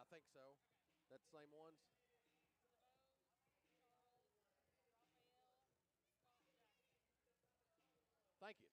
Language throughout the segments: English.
think so. That's the same ones. Thank you.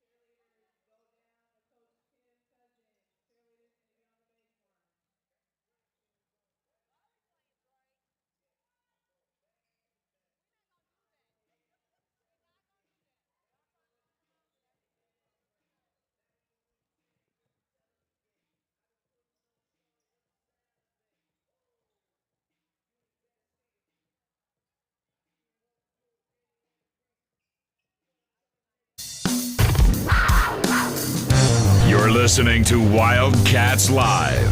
You're listening to Wildcats Live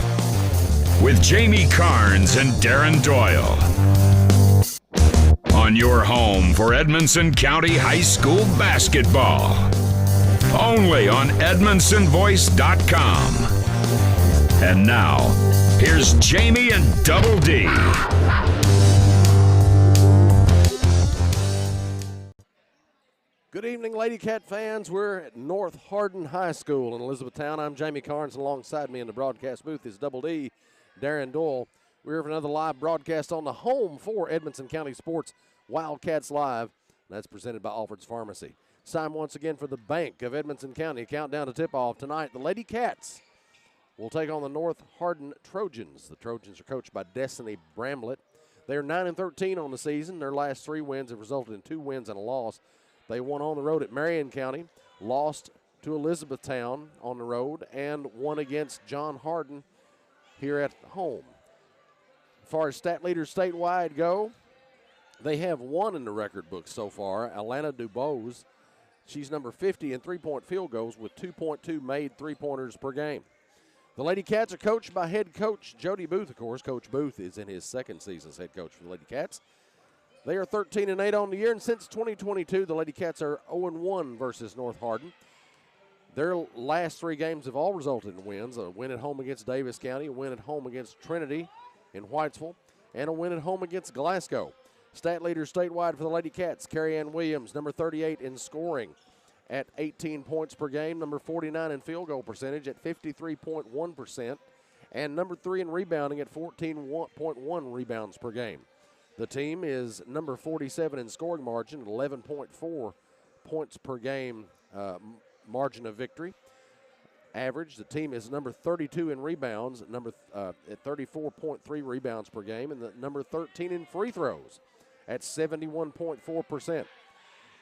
with Jamie Carnes and Darren Doyle. On your home for Edmonson County High School basketball. Only on EdmonsonVoice.com. And now, here's Jamie and Double D. Good evening, Lady Cat fans. We're at North Hardin High School in Elizabethtown. I'm Jamie Carnes, and alongside me in the broadcast booth is Double D, Darren Doyle. We're here for another live broadcast on the home for Edmonson County Sports, Wildcats Live. That's presented by Alfred's Pharmacy. It's time once again for the Bank of Edmonson County. Countdown to tip-off tonight. The Lady Cats will take on the North Hardin Trojans. The Trojans are coached by Destiny Bramlett. They're 9-13 on the season. Their last 3 wins have resulted in 2 wins and a loss. They won on the road at Marion County, lost to Elizabethtown on the road, and won against John Hardin here at home. As far as stat leaders statewide go, they have one in the record book so far, Alana Dubose. She's number 50 in three-point field goals with 2.2 made three-pointers per game. The Lady Cats are coached by head coach Jody Booth, of course. Coach Booth is in his second season as head coach for the Lady Cats. They are 13-8 on the year, and since 2022, the Lady Cats are 0-1 versus North Hardin. Their last 3 games have all resulted in wins: a win at home against Davis County, a win at home against Trinity in Whitesville, and a win at home against Glasgow. Stat leaders statewide for the Lady Cats: Carrie Ann Williams, number 38 in scoring at 18 points per game, number 49 in field goal percentage at 53.1%, and number 3 in rebounding at 14.1 rebounds per game. The team is number 47 in scoring margin, 11.4 points per game margin of victory. Average, the team is number 32 in rebounds, at 34.3 rebounds per game, and the number 13 in free throws at 71.4%.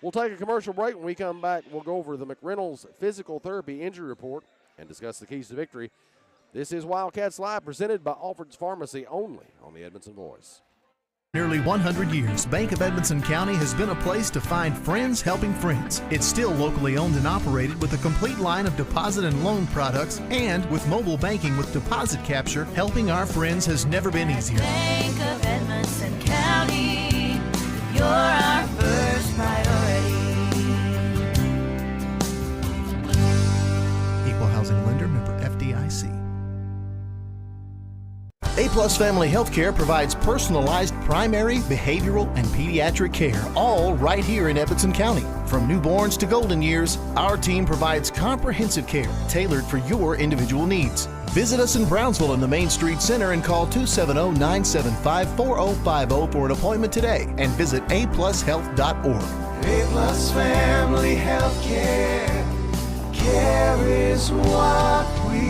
We'll take a commercial break. When we come back, we'll go over the McReynolds Physical Therapy Injury Report and discuss the keys to victory. This is Wildcats Live, presented by Alfred's Pharmacy, only on the Edmonson Voice. Nearly 100 years, Bank of Edmonson County has been a place to find friends helping friends. It's still locally owned and operated with a complete line of deposit and loan products, and with mobile banking with deposit capture, helping our friends has never been easier. Bank of Edmonson County, you're our first priority. Equal housing lender, member FDIC. A-Plus Family Healthcare provides personalized primary, behavioral, and pediatric care, all right here in Edmonson County. From newborns to golden years, our team provides comprehensive care tailored for your individual needs. Visit us in Brownsville in the Main Street Center and call 270-975-4050 for an appointment today, and visit aplushealth.org. A-Plus Family Healthcare, care is what we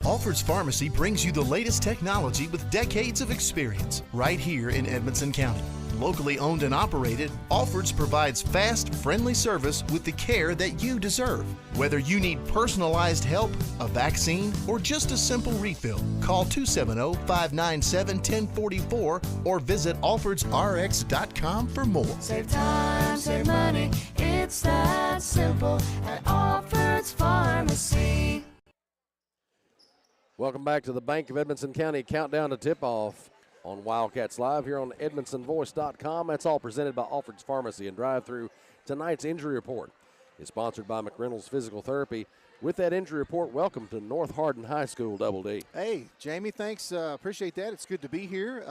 Alfred's Pharmacy brings you the latest technology with decades of experience right here in Edmonson County. Locally owned and operated, Alfred's provides fast, friendly service with the care that you deserve. Whether you need personalized help, a vaccine, or just a simple refill, call 270-597-1044 or visit alfredsrx.com for more. Save time, save money, it's that simple at Alfred's Pharmacy. Welcome back to the Bank of Edmonson County Countdown to Tip-Off on Wildcats Live here on EdmonsonVoice.com. That's all presented by Alfred's Pharmacy and Drive-Thru. Tonight's injury report is sponsored by McReynolds Physical Therapy. With that injury report, welcome to North Hardin High School, Double D. Hey, Jamie, thanks. Appreciate that. It's good to be here.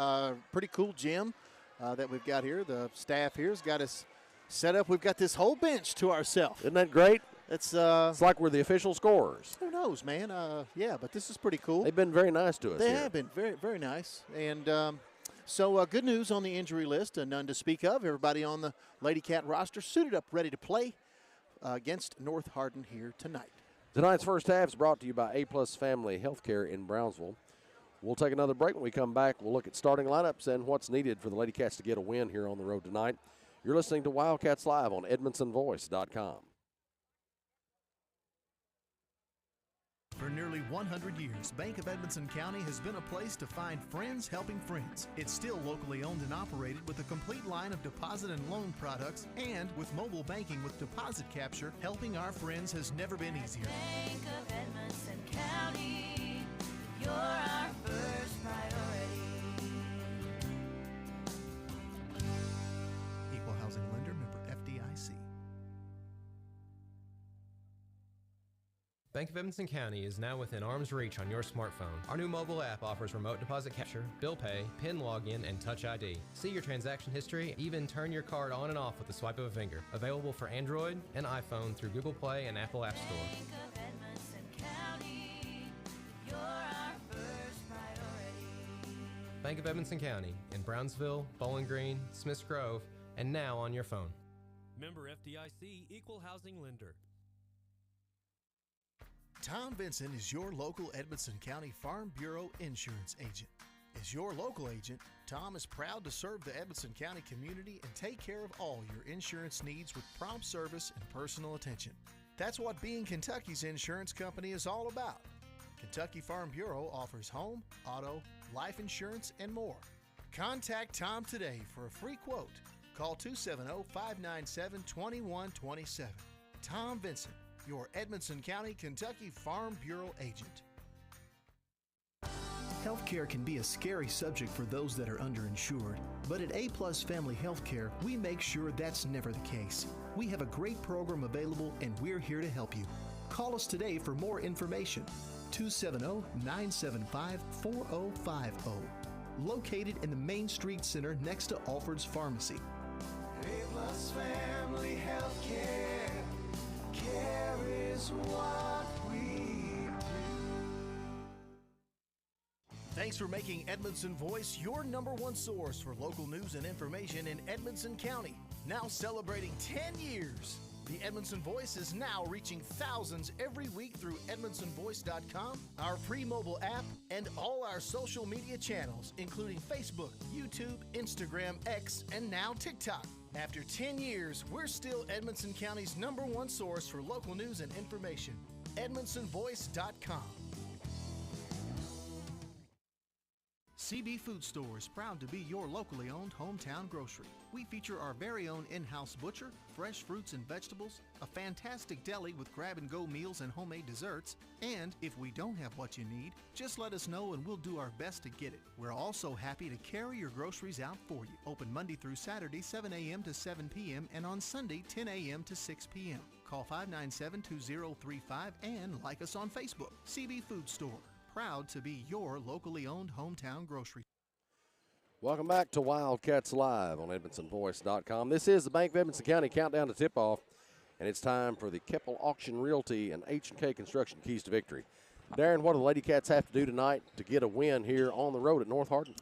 Pretty cool gym that we've got here. The staff here has got us set up. We've got this whole bench to ourselves. Isn't that great? It's like we're the official scorers. who knows, man? Yeah, but this is pretty cool. They've been very nice to us They here. have been very, very nice. And so good news on the injury list, none to speak of. Everybody on the Lady Cat roster suited up, ready to play against North Hardin here tonight. Tonight's first half is brought to you by A-Plus Family Healthcare in Brownsville. We'll take another break. When we come back, we'll look at starting lineups and what's needed for the Lady Cats to get a win here on the road tonight. You're listening to Wildcats Live on EdmondsonVoice.com. For nearly 100 years, Bank of Edmonson County has been a place to find friends helping friends. It's still locally owned and operated with a complete line of deposit and loan products, and with mobile banking with deposit capture, helping our friends has never been easier. Bank of Edmonson County, you're our first priority. Equal housing lender, member FDIC. Bank of Edmonson County is now within arm's reach on your smartphone. Our new mobile app offers remote deposit capture, bill pay, PIN login, and Touch ID. See your transaction history, even turn your card on and off with the swipe of a finger. Available for Android and iPhone through Google Play and Apple App Store. Bank of Edmonson County, you're our first priority. Bank of Edmonson County in Brownsville, Bowling Green, Smiths Grove, and now on your phone. Member FDIC, Equal Housing Lender. Tom Vinson is your local Edmonson County Farm Bureau insurance agent. As your local agent, Tom is proud to serve the Edmonson County community and take care of all your insurance needs with prompt service and personal attention. That's what being Kentucky's insurance company is all about. Kentucky Farm Bureau offers home, auto, life insurance, and more. Contact Tom today for a free quote. Call 270-597-2127. Tom Vinson, your Edmonson County, Kentucky Farm Bureau agent. Healthcare can be a scary subject for those that are underinsured, but at A-Plus Family Healthcare, we make sure that's never the case. We have a great program available, and we're here to help you. Call us today for more information. 270-975-4050. Located in the Main Street Center next to Alford's Pharmacy. A-Plus Family Healthcare. Care is what we do. Thanks for making Edmondson Voice your #1 source for local news and information in Edmonson County. Now celebrating 10 years. The Edmondson Voice is now reaching thousands every week through EdmondsonVoice.com, our free mobile app, and all our social media channels, including Facebook, YouTube, Instagram, X, and now TikTok. After 10 years, we're still Edmonson County's #1 source for local news and information. EdmondsonVoice.com. CB Food Store is proud to be your locally owned hometown grocery. We feature our very own in-house butcher, fresh fruits and vegetables, a fantastic deli with grab-and-go meals and homemade desserts, and if we don't have what you need, just let us know and we'll do our best to get it. We're also happy to carry your groceries out for you. Open Monday through Saturday, 7 a.m. to 7 p.m. and on Sunday, 10 a.m. to 6 p.m. Call 597-2035 and like us on Facebook. CB Food Store. Proud to be your locally owned hometown grocery. Welcome back to Wildcats Live on EdmondsonVoice.com. This is the Bank of Edmonson County countdown to tip-off, and it's time for the Keppel Auction Realty and H&K Construction Keys to Victory. Darren, what do the Lady Cats have to do tonight to get a win here on the road at North Hardin?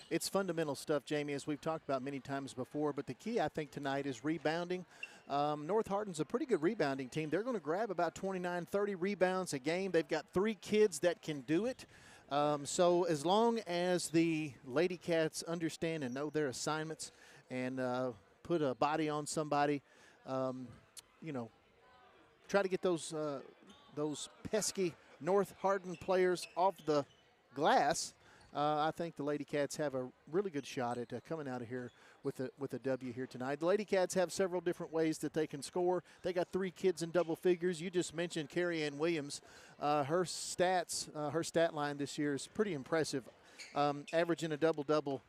It's fundamental stuff, Jamie, as we've talked about many times before, but the key, I think, tonight is rebounding. North Hardin's a pretty good rebounding team. They're going to grab about 29, 30 rebounds a game. They've got 3 kids that can do it. So as long as the Lady Cats understand and know their assignments and put a body on somebody, you know, try to get those pesky North Hardin players off the glass, I think the Lady Cats have a really good shot at coming out of here with a W here tonight. The Lady Cats have several different ways that they can score. They got 3 kids in double figures. You just mentioned Carrie Ann Williams. Her stats, her stat line this year is pretty impressive. Averaging a double-double,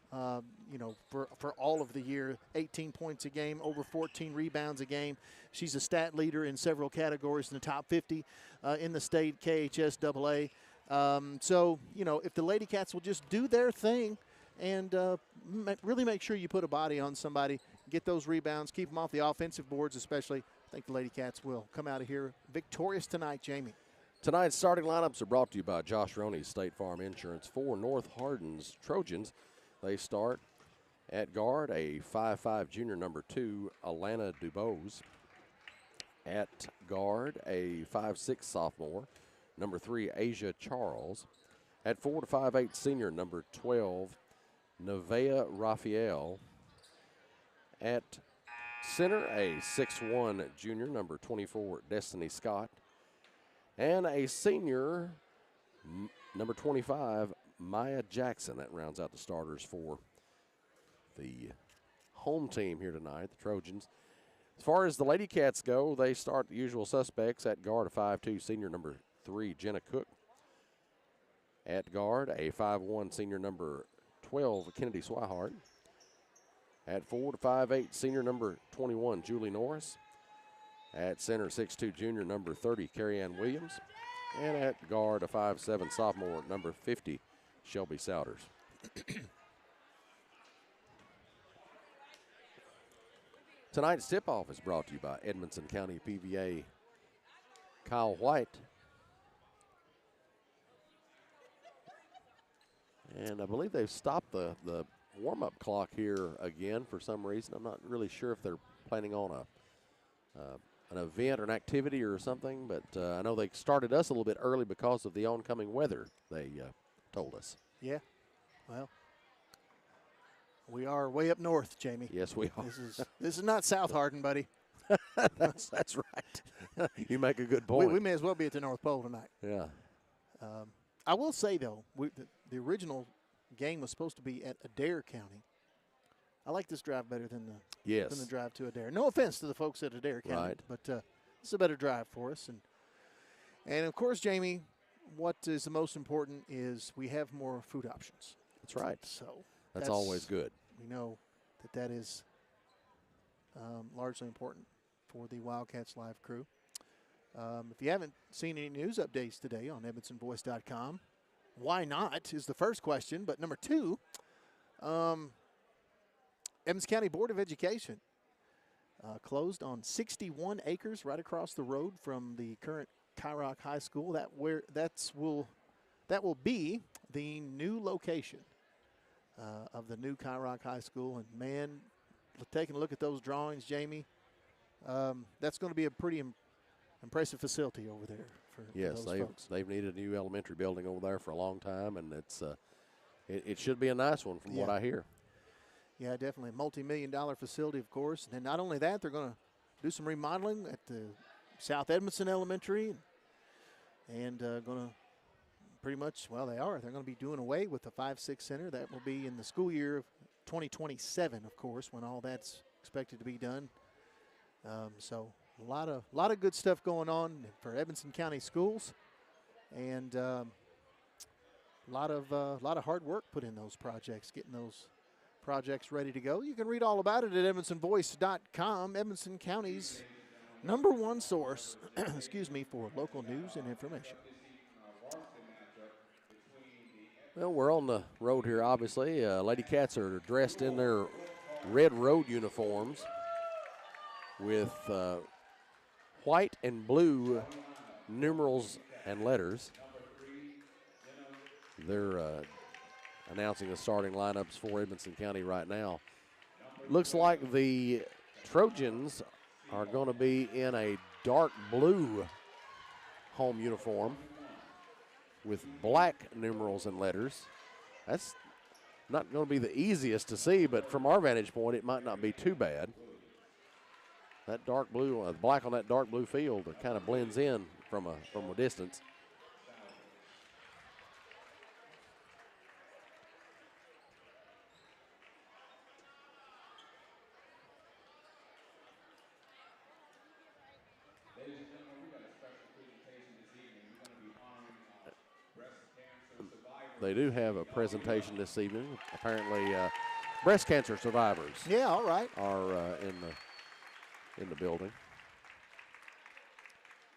you know, for all of the year, 18 points a game, over 14 rebounds a game. She's a stat leader in several categories in the top 50 in the state KHS AA. So, you know, if the Lady Cats will just do their thing and really make sure you put a body on somebody, get those rebounds, keep them off the offensive boards especially. I think the Lady Cats will come out of here victorious tonight, Jamie. Tonight's starting lineups are brought to you by Josh Roney's State Farm Insurance. For North Hardin's Trojans, they start at guard, a 5'5" junior, number 2, Alana Dubose. At guard, a 5'6" sophomore, number 3, Asia Charles. At 4 to 5'8" senior, number 12, Nevaeh Raphael. At center, a 6'1" junior, number 24, Destiny Scott. And a senior, number 25, Maya Jackson. That rounds out the starters for the home team here tonight, the Trojans. As far as the Lady Cats go, they start the usual suspects. At guard, a 5'2" senior, number 3, Jenna Cook. At guard, a 5'1" senior, number 12, Kennedy Swihart. At 4 to 5'8", senior, number 21, Julie Norris. At center, 6'2", junior, number 30, Carrie Ann Williams. And at guard, a 5'7", sophomore, number 50, Shelby Souders. Tonight's tip-off is brought to you by Edmonson County PVA Kyle White. And I believe they've stopped the warm-up clock here again for some reason. I'm not really sure if they're planning on an event or an activity or something, but I know they started us a little bit early because of the oncoming weather, they told us. Yeah, well, we are way up north, Jamie. Yes, we are. This is not South Hardin, buddy. that's right. You make a good point. We may as well be at the North Pole tonight. Yeah. I will say, though, the original game was supposed to be at Adair County. I like this drive better than the drive to Adair. No offense to the folks at Adair County, right, but it's a better drive for us. And of course, Jamie, what is the most important is we have more food options. That's right. So that's always good. We know that is largely important for the Wildcats Live crew. If you haven't seen any news updates today on EdmonsonVoice.com, why not is the first question. But number 2, Evans County Board of Education closed on 61 acres right across the road from the current Kyrock High School. That will be the new location of the new Kyrock High School. And man, taking a look at those drawings, Jamie, that's going to be a pretty impressive facility over there for those folks. They've needed a new elementary building over there for a long time, and it should be a nice one from what I hear. Yeah, definitely a multi-million-dollar facility, of course. And then not only that, they're going to do some remodeling at the South Edmondson Elementary, and going to pretty much, well, they're going to be doing away with the 5-6 center. That will be in the school year of 2027, of course, when all that's expected to be done. So a lot of good stuff going on for Edmonson County schools, and a lot of hard work put in those projects, getting those projects ready to go. You can read all about it at EdmonsonVoice.com, Edmonson County's #1 source, for local news and information. Well, we're on the road here, obviously. Lady Cats are dressed in their red road uniforms with white and blue numerals and letters. They're announcing the starting lineups for Edmonson County right now. Looks like the Trojans are going to be in a dark blue home uniform with black numerals and letters. That's not going to be the easiest to see, but from our vantage point, it might not be too bad. That dark blue, black on that dark blue field, kind of blends in from a distance. They do have a presentation this evening. Apparently, breast cancer survivors. Yeah, all right. Are in the building,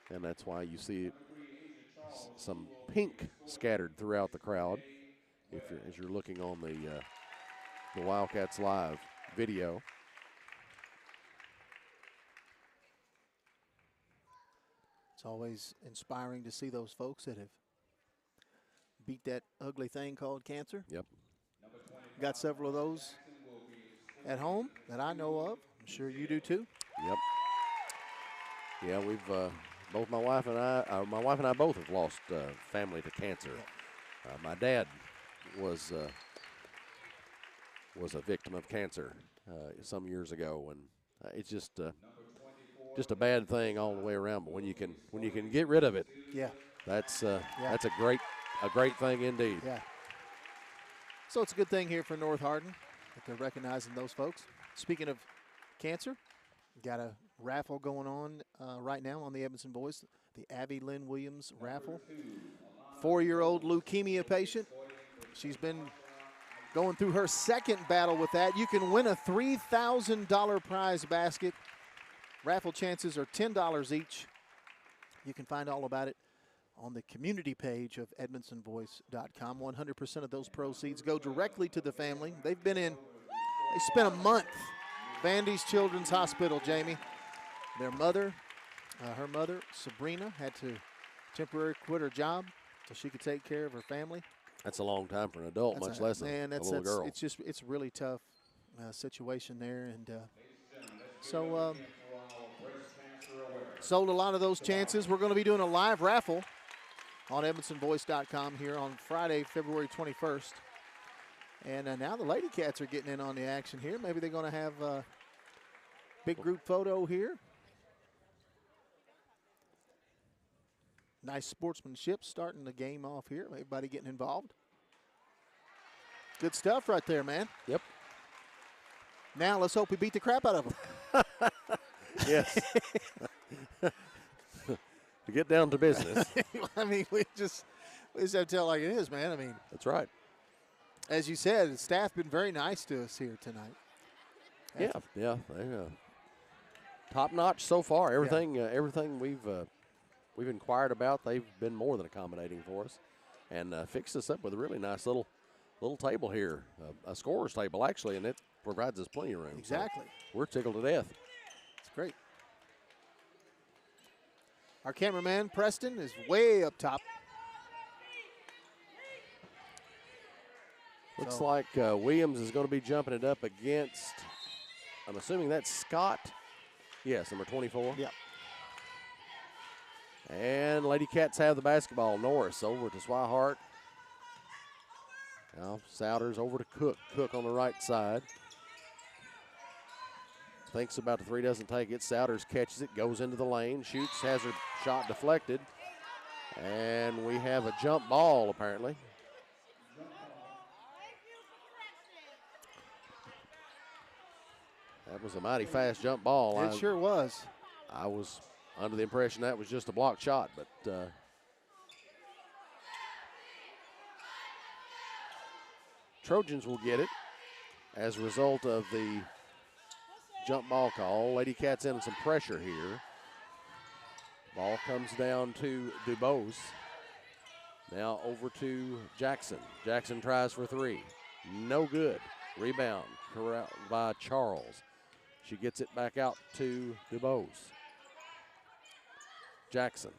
and that's why you see some pink scattered throughout the crowd. As you're looking on the Wildcats Live video. It's always inspiring to see those folks that have beat that ugly thing called cancer. Yep. Got several of those at home that I know of. I'm sure you do too. Yep. Yeah, we've both my wife and I both have lost family to cancer. My dad was a victim of cancer some years ago, and it's just a bad thing all the way around. But when you can get rid of it, Yeah. that's a great thing indeed. Yeah. So it's a good thing here for North Hardin that they're recognizing those folks. Speaking of cancer, got a raffle going on right now on the Edmondson Boys, the Abby Lynn Williams raffle. 4-year-old leukemia patient. She's been going through her second battle with that. You can win a $3,000 prize basket. Raffle chances are $10 each. You can find all about it on the community page of EdmondsonVoice.com. 100% of those proceeds go directly to the family. They spent a month Vandy's Children's Hospital, Jamie. Their mother, her mother, Sabrina, had to temporarily quit her job so she could take care of her family. That's a long time for an adult, much less a little girl. It's a really tough situation there, and so sold a lot of those chances. We're going to be doing a live raffle on EdmondsonVoice.com here on Friday, February 21st. And now the Lady Cats are getting in on the action here. Maybe they're going to have a big group photo here. Nice sportsmanship starting the game off here. Everybody getting involved. Good stuff right there, man. Yep. Now let's hope we beat the crap out of them. Yes. To get down to business. I mean, we just have to tell it like it is, man. I mean, That's right. as you said, the staff been very nice to us here tonight. Yeah. They're top notch so far. Everything we've inquired about, they've been more than accommodating for us, and fixed us up with a really nice little table here, a scorer's table actually, and it provides us plenty of room. Exactly. So we're tickled to death. It's great. Our cameraman, Preston, is way up top. Looks like Williams is going to be jumping it up against, I'm assuming that's Scott. Yes, number 24. Yep. And Lady Cats have the basketball. Norris over to Swihart. Now Souders over to Cook. Cook on the right side. Thinks about the three, doesn't take it. Souders catches it, goes into the lane, shoots, has her shot deflected. And we have a jump ball, apparently. That was a mighty fast jump ball. It sure was. I was under the impression that was just a blocked shot, but Trojans will get it as a result of the jump ball call. Lady Cats in some pressure here. Ball comes down to DuBose. Now over to Jackson. Jackson tries for three. No good. Rebound corralled by Charles. She gets it back out to DuBose. Jackson.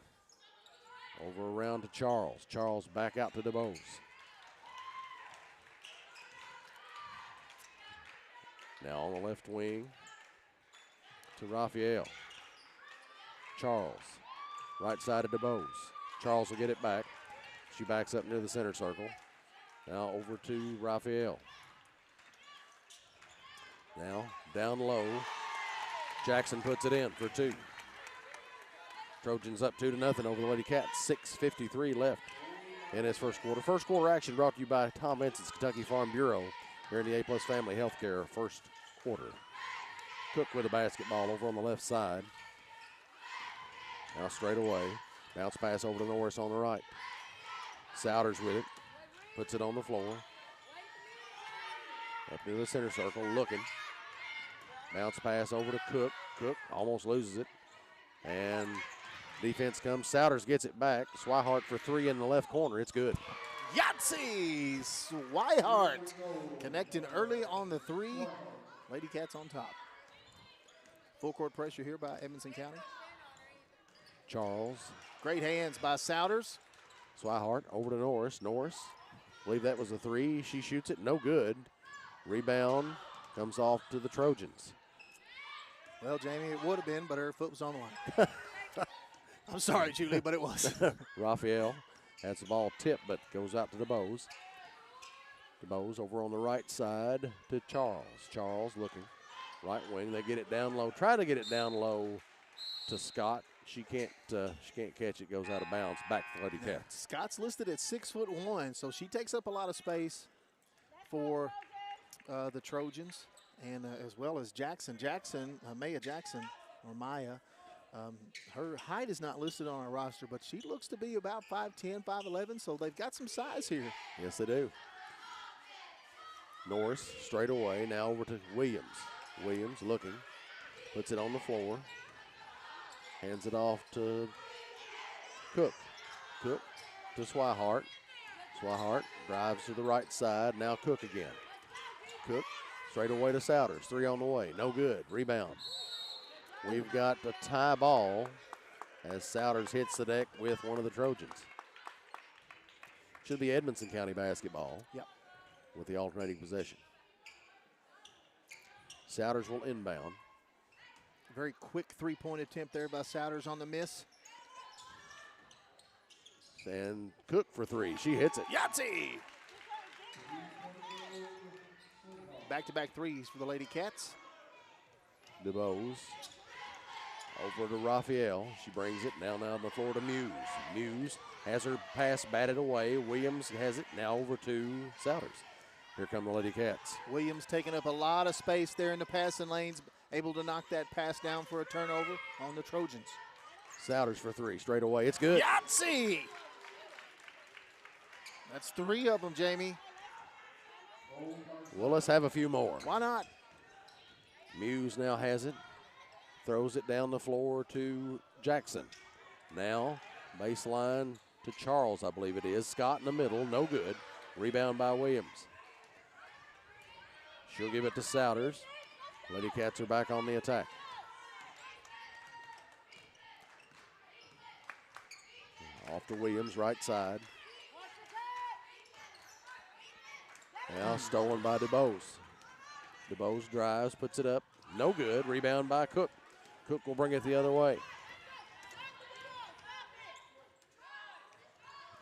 Over around to Charles. Charles back out to DuBose. Now on the left wing to Raphael. Charles. Right side of DuBose. Charles will get it back. She backs up near the center circle. Now over to Raphael. Now down low. Jackson puts it in for two. Trojans up 2-0 over the Lady Cats. 6:53 left in this first quarter. First quarter action brought to you by Tom Benson's Kentucky Farm Bureau here in the A+ Family Healthcare first quarter. Cook with a basketball over on the left side. Now straight away. Bounce pass over to Norris on the right. Souders with it. Puts it on the floor. Up near the center circle, looking. Bounce pass over to Cook. Cook almost loses it. And defense comes. Souders gets it back. Swihart for three in the left corner. It's good. Yahtzee! Swihart connecting early on the three. Lady Cats on top. Full court pressure here by Edmonson County. Charles. Great hands by Souders. Swihart over to Norris. Norris, believe that was a three. She shoots it, no good. Rebound comes off to the Trojans. Well, Jamie, it would have been, but her foot was on the line. I'm sorry, Julie, but it was. Raphael has the ball tipped, but goes out to DeBose. DeBose over on the right side to Charles. Charles looking right wing. They get it down low. Try to get it down low to Scott. She can't catch it. Goes out of bounds. Back to Lady Cats. Scott's listed at 6'1", so she takes up a lot of space for the Trojans, and as well as Jackson. Maya Jackson, or Maya. Her height is not listed on our roster, but she looks to be about 5'10", 5'11", so they've got some size here. Yes, they do. Norris straight away. Now over to Williams. Williams looking. Puts it on the floor. Hands it off to Cook. Cook to Swihart. Swihart drives to the right side. Now Cook again. Cook straight away to Souders. Three on the way. No good. Rebound. We've got a tie ball as Souders hits the deck with one of the Trojans. Should be Edmonson County basketball. Yep. With the alternating possession. Souders will inbound. Very quick three-point attempt there by Souders on the miss. And Cook for three. She hits it. Yahtzee! Back-to-back threes for the Lady Cats. DeBose over to Raphael. She brings it now on the floor to Muse. Muse has her pass batted away. Williams has it now over to Souders. Here come the Lady Cats. Williams taking up a lot of space there in the passing lanes, able to knock that pass down for a turnover on the Trojans. Souders for three, straight away. It's good. Yahtzee! That's three of them, Jamie. Well, let's have a few more. Why not? Muse now has it. Throws it down the floor to Jackson. Now, baseline to Charles, I believe it is. Scott in the middle, no good. Rebound by Williams. She'll give it to Souders. Lady Cats are back on the attack. Off to Williams, right side. Now stolen by DeBose. DeBose drives, puts it up. No good. Rebound by Cook. Cook will bring it the other way.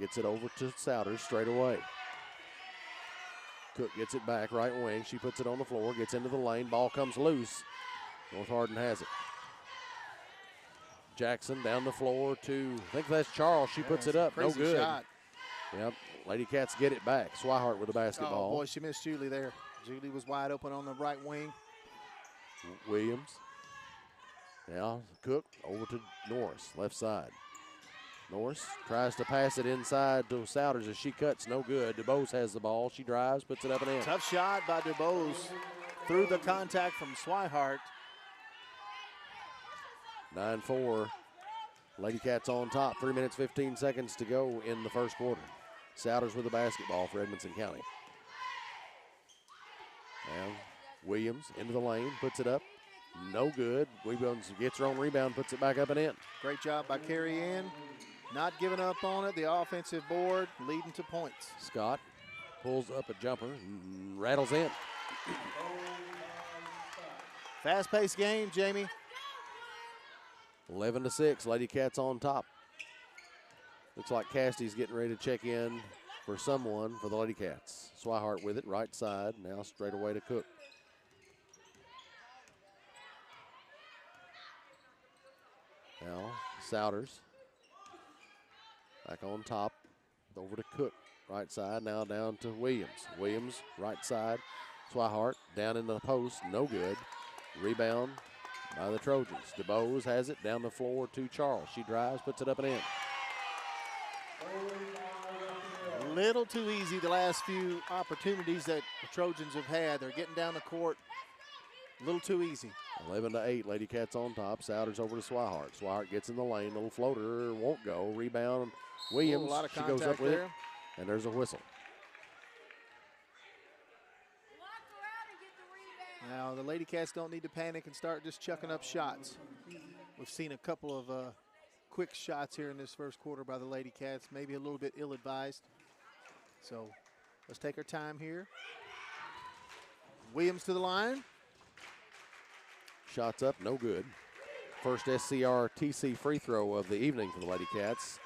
Gets it over to Souders straight away. Cook gets it back, right wing. She puts it on the floor, gets into the lane. Ball comes loose. North Hardin has it. Jackson down the floor to, I think that's Charles. She puts it up. No good. Shot. Yep. Lady Cats get it back. Swihart with the basketball. Oh, boy, she missed Julie there. Julie was wide open on the right wing. Williams. Now Cook over to Norris, left side. Norris tries to pass it inside to Souders as she cuts, no good. DeBose has the ball. She drives, puts it up and in. Tough shot by DeBose through the contact from Swihart. 9-4. Lady Cats on top. 3 minutes, 15 seconds to go in the first quarter. Souders with the basketball for Edmonson County. Now Williams into the lane, puts it up. No good. Williams gets her own rebound, puts it back up and in. Great job by Carrie Ann. Not giving up on it. The offensive board leading to points. Scott pulls up a jumper and rattles in. Fast-paced game, Jamie. 11-6. Lady Cats on top. Looks like Cassidy's getting ready to check in for someone for the Lady Cats. Swihart with it, right side. Now straight away to Cook. Now Souders back on top. Over to Cook, right side. Now down to Williams. Williams, right side. Swihart down in the post, no good. Rebound by the Trojans. DeBose has it down the floor to Charles. She drives, puts it up and in. A little too easy the last few opportunities that the Trojans have had. They're getting down the court a little too easy. 11-8, Lady Cats on top. Souders over to Swihart. Swihart gets in the lane. Little floater, won't go. Rebound, Williams. A lot of she goes up with there. it, and there's a whistle. Now, the Lady Cats don't need to panic and start just chucking up shots. We've seen a couple of quick shots here in this first quarter by the Lady Cats, maybe a little bit ill-advised. So let's take our time here. Williams to the line. Shots up, no good. First SCRTC free throw of the evening for the Lady Cats.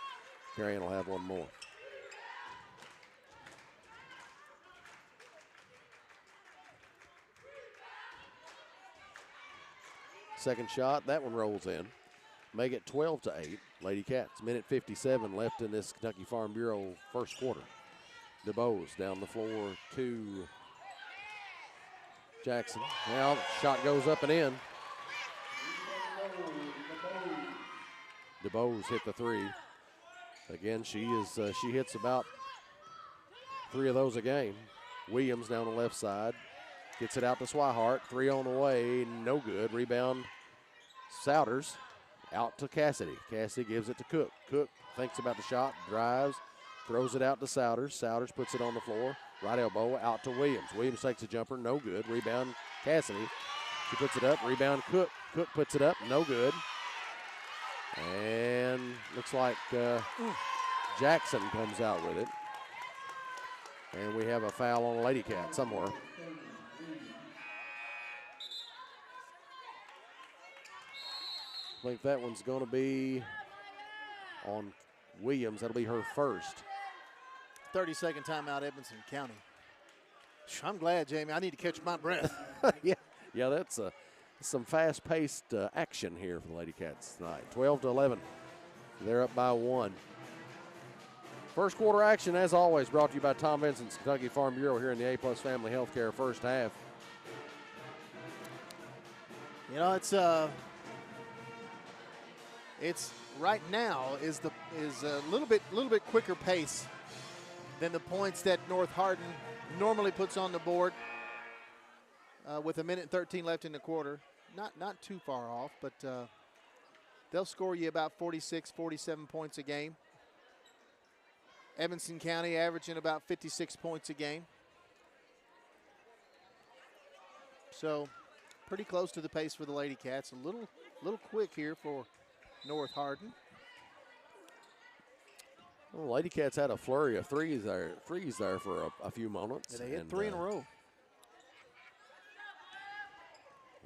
Carrion will have one more. Second shot, that one rolls in. Make it 12-8. Lady Cats, minute 57 left in this Kentucky Farm Bureau first quarter. DeBose down the floor to Jackson. Now shot goes up and in. DeBose hit the three. Again, she hits about 3 of those a game. Williams down the left side. Gets it out to Swihart. 3 on the way, no good. Rebound, Souders. Out to Cassidy. Cassidy gives it to Cook. Cook thinks about the shot, drives, throws it out to Souders. Souders puts it on the floor. Right elbow out to Williams. Williams takes a jumper, no good. Rebound, Cassidy. She puts it up. Rebound, Cook. Cook puts it up, no good. And looks like Jackson comes out with it. And we have a foul on a Lady Cat somewhere. I think that one's going to be on Williams. That'll be her first. 30-second timeout, Edmonson County. I'm glad, Jamie. I need to catch my breath. Yeah, that's some fast-paced action here for the Lady Cats tonight. 12-11. They're up by 1. First quarter action, as always, brought to you by Tom Vincent's Kentucky Farm Bureau here in the A-Plus Family Healthcare first half. You know, it's right now is a little bit quicker pace than the points that North Hardin normally puts on the board. With 1:13 left in the quarter, not too far off, but they'll score you about 46, 47 points a game. Edmonson County averaging about 56 points a game. So pretty close to the pace for the Lady Cats. A little quick here for North Hardin. Well, Lady Cats had a flurry of threes there for a few moments. And they hit 3 in a row.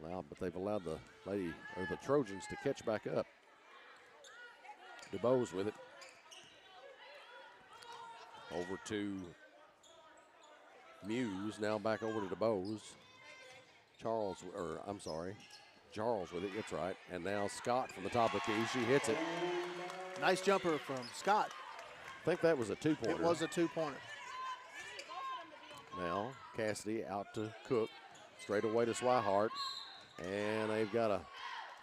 But they've allowed the Trojans to catch back up. DeBose with it. Over to Muse, now back over to DeBose. Charles with it, gets right. And now Scott from the top of the key, she hits it. Nice jumper from Scott. I think that was a 2-pointer. It was a 2-pointer. Now Cassidy out to Cook, straight away to Swihart. And they've got a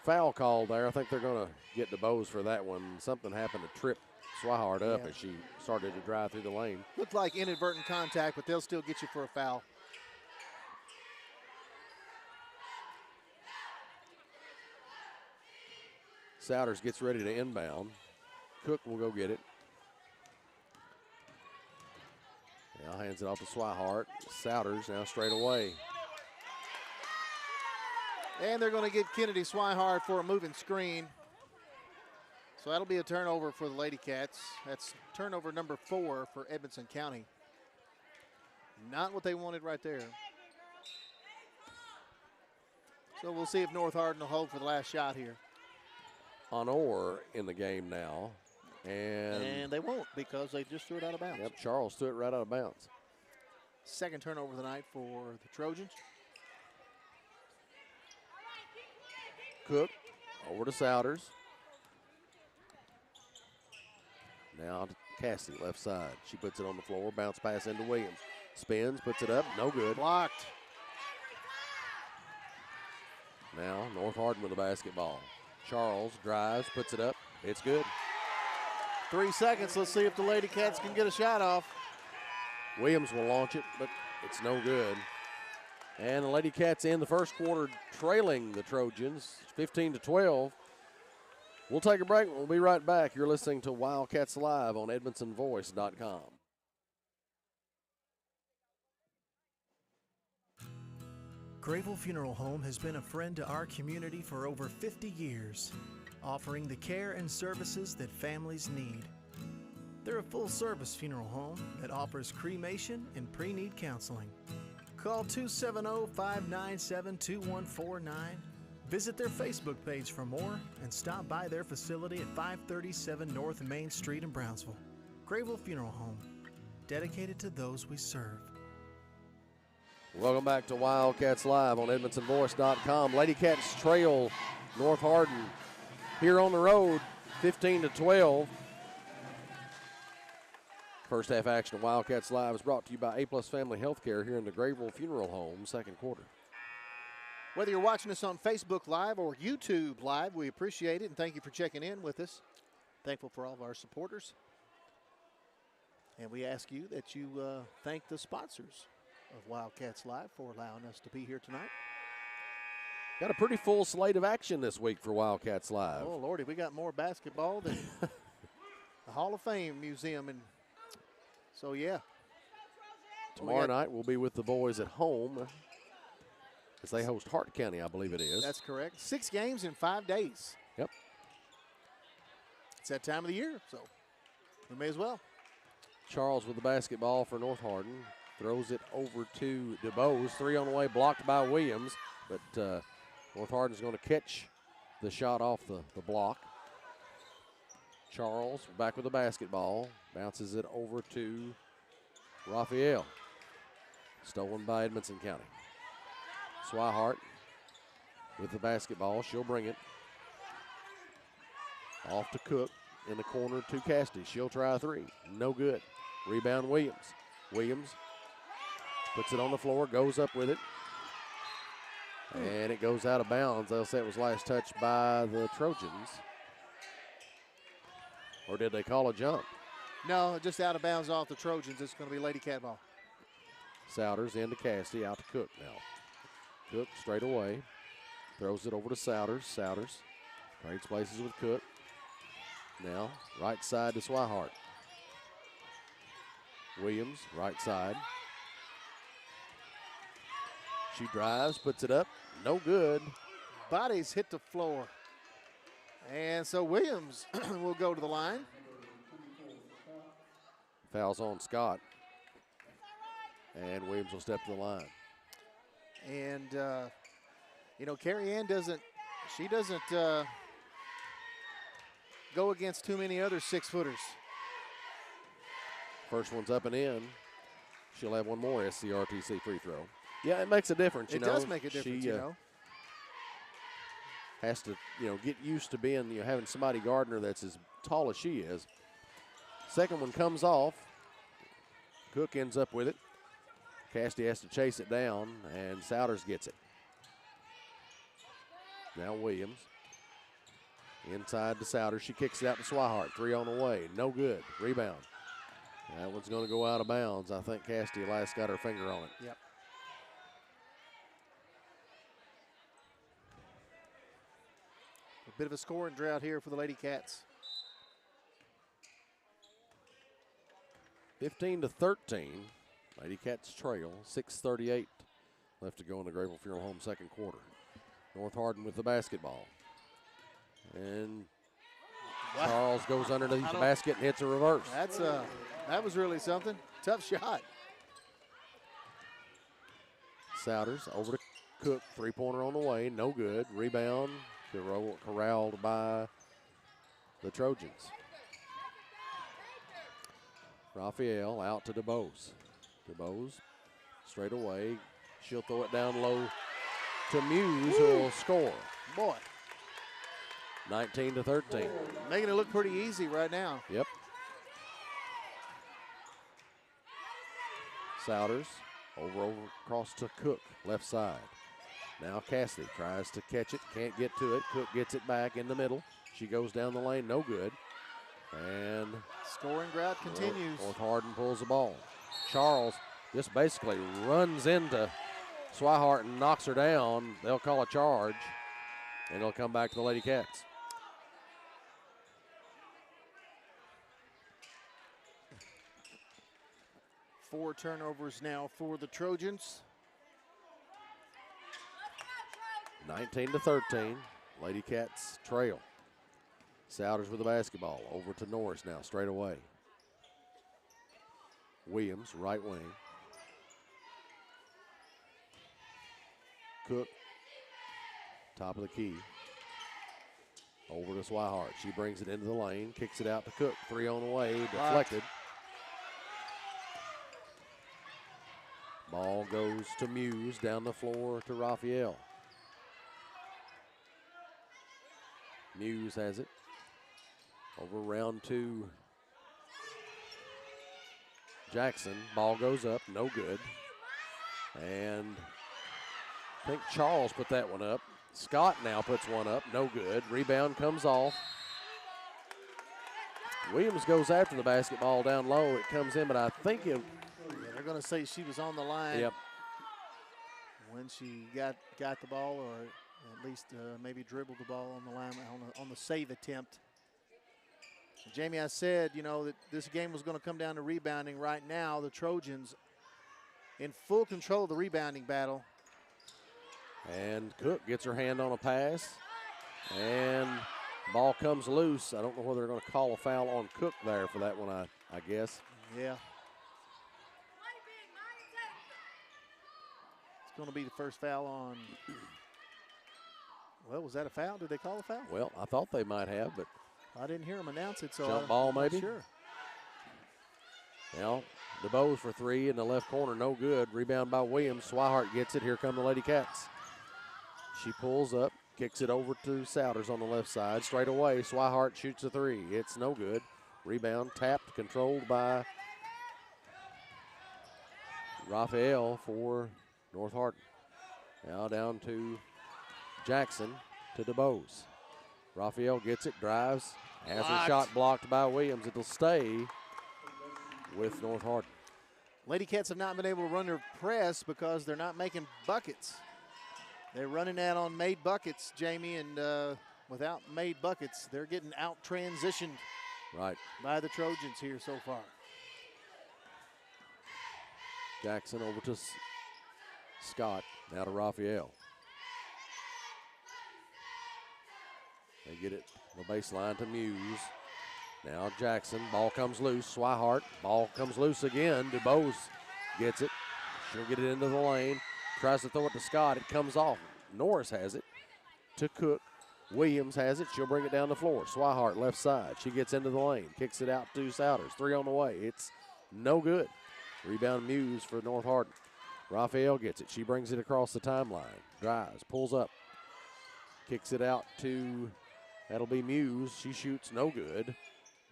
foul call there. I think they're going to get DeBose for that one. Something happened to trip Swihart up as she started to drive through the lane. Looked like inadvertent contact, but they'll still get you for a foul. Souders gets ready to inbound. Cook will go get it. Now hands it off to Swihart. Souders now straight away. And they're going to get Kennedy Swihart for a moving screen. So that'll be a turnover for the Lady Cats. That's turnover number 4 for Edmonson County. Not what they wanted right there. So we'll see if North Hardin will hold for the last shot here. Honor in the game now. And they won't because they just threw it out of bounds. Yep, Charles threw it right out of bounds. Second turnover of the night for the Trojans. Cook over to Souders. Now to Cassidy, left side. She puts it on the floor, bounce pass into Williams. Spins, puts it up, no good. Blocked. Now North Hardin with the basketball. Charles drives, puts it up, it's good. 3 seconds, let's see if the Lady Cats can get a shot off. Williams will launch it, but it's no good. And the Lady Cats in the first quarter trailing the Trojans, 15-12. We'll take a break. We'll be right back. You're listening to Wildcats Live on EdmonsonVoice.com. Grable Funeral Home has been a friend to our community for over 50 years. offering the care and services that families need. They're a full-service funeral home that offers cremation and pre-need counseling. Call 270-597-2149. Visit their Facebook page for more and stop by their facility at 537 North Main Street in Brownsville. Grayville Funeral Home, dedicated to those we serve. Welcome back to Wildcats Live on EdmontonVoice.com. Lady Cats trail North Hardin here on the road, 15-12. First half action of Wildcats Live is brought to you by A-Plus Family Healthcare here in the Grayville Funeral Home, second quarter. Whether you're watching us on Facebook Live or YouTube Live, we appreciate it, and thank you for checking in with us. Thankful for all of our supporters. And we ask you that you thank the sponsors of Wildcats Live for allowing us to be here tonight. Got a pretty full slate of action this week for Wildcats Live. Oh, Lordy, we got more basketball than the Hall of Fame Museum. And so, yeah. Tomorrow night we'll be with the boys at home as they host Hart County, I believe it is. That's correct. 6 games in 5 days. Yep. It's that time of the year, so we may as well. Charles with the basketball for North Hardin. Throws it over to DeBose. 3 on the way, blocked by Williams. But North Hardin's going to catch the shot off the block. Charles back with the basketball. Bounces it over to Raphael. Stolen by Edmonson County. Swihart with the basketball. She'll bring it. Off to Cook in the corner to Cassidy. She'll try a 3. No good. Rebound Williams. Williams puts it on the floor, goes up with it. And it goes out of bounds. They'll say it was last touched by the Trojans. Or did they call a jump? No, just out of bounds off the Trojans. It's going to be Lady Cat ball. Souders into Cassidy, out to Cook now. Cook straight away. Throws it over to Souders. Souders trades places with Cook. Now, right side to Swihart. Williams, right side. She drives, puts it up. No good. Bodies hit the floor. And so Williams will go to the line. Fouls on Scott. And Williams will step to the line. And, Carrie Ann doesn't go against too many other 6-footers. First one's up and in. She'll have one more SCRTC free throw. Yeah, it makes a difference. It does make a difference, She has to, get used to being, having somebody guarding her that's as tall as she is. Second one comes off. Cook ends up with it. Cassidy has to chase it down, and Souders gets it. Now Williams. Inside to Souders. She kicks it out to Swihart. 3 on the way. No good. Rebound. That one's going to go out of bounds. I think Cassidy last got her finger on it. Yep. A bit of a scoring drought here for the Lady Cats. 15-13. Lady Cats trail. 6:38 left to go in the Grayville Funeral Home second quarter. North Hardin with the basketball. And Charles goes underneath the basket and hits a reverse. That was really something. Tough shot. Souders over to Cook. 3-pointer on the way. No good. Rebound. Corralled by the Trojans. Raphael out to DeBose. DeBose straight away. She'll throw it down low to Muse, who will score. Boy. 19-13. Making it look pretty easy right now. Yep. Souders over across to Cook, left side. Now Cassidy tries to catch it, can't get to it. Cook gets it back in the middle. She goes down the lane, no good. And scoring drought continues. North Hardin pulls the ball. Charles just basically runs into Swihart and knocks her down. They'll call a charge, and they'll come back to the Lady Cats. Four turnovers now for the Trojans. 19-13. Lady Cats trail. Souders with the basketball. Over to Norris now, straight away. Williams, right wing. Cook, top of the key. Over to Swihart. She brings it into the lane, kicks it out to Cook. 3 on the way, deflected. Ball goes to Muse, down the floor to Raphael. Muse has it. Over round 2. Jackson, ball goes up, no good. And I think Charles put that one up. Scott now puts one up, no good. Rebound comes off. Williams goes after the basketball down low. It comes in, but I think they're going to say she was on the line. Yep. When she got the ball, or at least maybe dribbled the ball on the line on the save attempt. Jamie, I said, that this game was going to come down to rebounding. Right now, the Trojans in full control of the rebounding battle. And Cook gets her hand on a pass, and ball comes loose. I don't know whether they're going to call a foul on Cook there for that one, I guess. Yeah. It's going to be the first foul on. Well, was that a foul? Did they call a foul? Well, I thought they might have, but I didn't hear them announce it. So jump ball maybe? Sure. Now, DeBose for 3 in the left corner, no good. Rebound by Williams. Swihart gets it. Here come the Lady Cats. She pulls up, kicks it over to Souders on the left side. Straight away, Swihart shoots a 3. It's no good. Rebound tapped, controlled by Raphael for North Hardin. Now down to Jackson to DeBose. Raphael gets it, drives, has her shot blocked by Williams. It'll stay with North Hardin. Lady Cats have not been able to run their press because they're not making buckets. They're running that on made buckets, Jamie, and without made buckets, they're getting out-transitioned by the Trojans here so far. Jackson over to Scott, now to Raphael. They get it the baseline to Muse. Now Jackson, ball comes loose. Swihart, ball comes loose again. DuBose gets it. She'll get it into the lane. Tries to throw it to Scott. It comes off. Norris has it to Cook. Williams has it. She'll bring it down the floor. Swihart left side. She gets into the lane. Kicks it out to Souders. 3 on the way. It's no good. Rebound Muse for North Hardin. Raphael gets it. She brings it across the timeline. Drives. Pulls up. Kicks it out to, that'll be Muse. She shoots no good.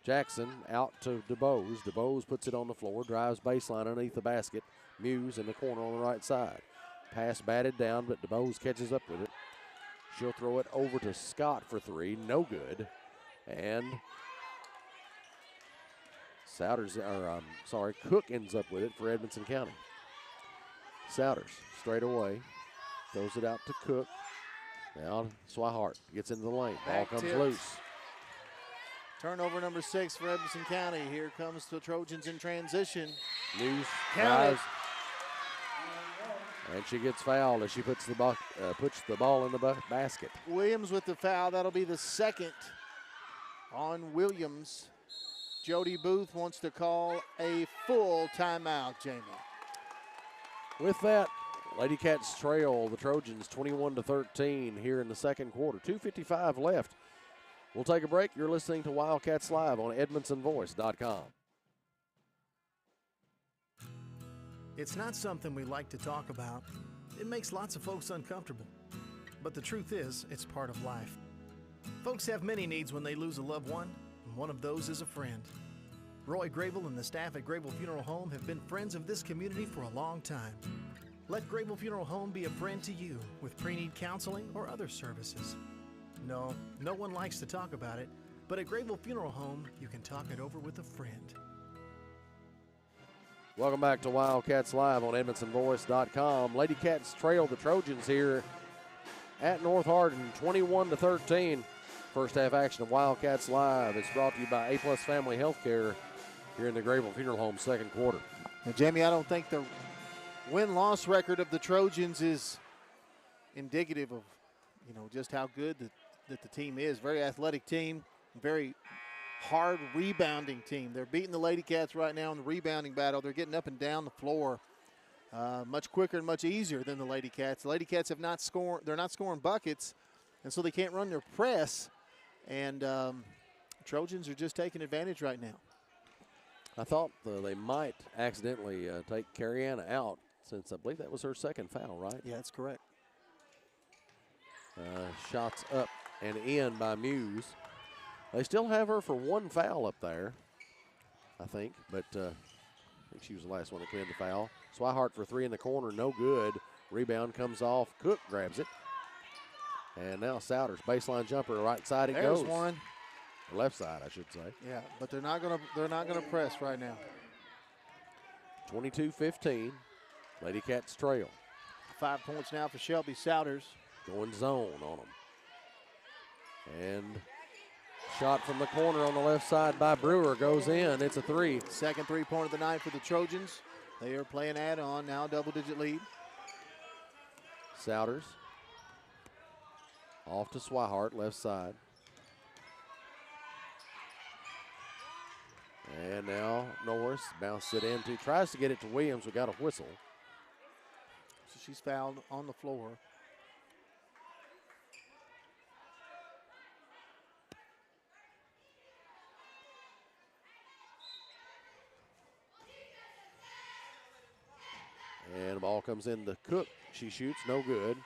Jackson out to DuBose. DuBose puts it on the floor. Drives baseline underneath the basket. Muse in the corner on the right side. Pass batted down, but DuBose catches up with it. She'll throw it over to Scott for 3. No good. And Cook ends up with it for Edmonson County. Souders straight away. Throws it out to Cook. Now Swihart gets into the lane. Ball comes loose. Turnover number 6 for Edmonson County. Here comes the Trojans in transition. Muse drives. And she gets fouled as she puts the ball in the basket. Williams with the foul. That'll be the second on Williams. Jody Booth wants to call a full timeout, Jamie. With that, Lady Cats trail the Trojans 21-13 here in the second quarter. 2:55 left. We'll take a break. You're listening to Wildcats Live on EdmondsonVoice.com. It's not something we like to talk about. It makes lots of folks uncomfortable. But the truth is, it's part of life. Folks have many needs when they lose a loved one, and one of those is a friend. Roy Grable and the staff at Grable Funeral Home have been friends of this community for a long time. Let Grable Funeral Home be a friend to you with pre-need counseling or other services. No one likes to talk about it, but at Grable Funeral Home, you can talk it over with a friend. Welcome back to Wildcats Live on EdmondsonVoice.com. Lady Cats trail the Trojans here at North Hardin, 21-13. First half action of Wildcats Live is brought to you by A+ Family Healthcare here in the Grable Funeral Home second quarter. Now, Jamie, I don't think the win-loss record of the Trojans is indicative of, just how good that the team is. Very athletic team. very hard rebounding team. They're beating the Lady Cats right now in the rebounding battle. They're getting up and down the floor much quicker and much easier than the Lady Cats. The Lady Cats have not scored. They're not scoring buckets, and so they can't run their press. And Trojans are just taking advantage right now. I thought they might accidentally take Carrie Ann out, since I believe that was her second foul, right? Yeah, that's correct. Shots up and in by Muse. They still have her for one foul up there, I think, but I think she was the last one to commit the foul. Swihart for three in the corner, no good. Rebound comes off. Cook grabs it. And now Souders, baseline jumper, right side it goes. There's one. The left side, I should say. Yeah, but they're not gonna press right now. 22-15. Lady Cats trail. 5 points now for Shelby Souders. Going zone on them. And shot from the corner on the left side by Brewer goes in. It's a three. Second three-pointer of the night for the Trojans. They are playing add-on, now double-digit lead. Souders. Off to Swihart, left side. And now Norris bounces it into, tries to get it to Williams. We got a whistle. So she's fouled on the floor. And the ball comes in to Cook. She shoots, no good.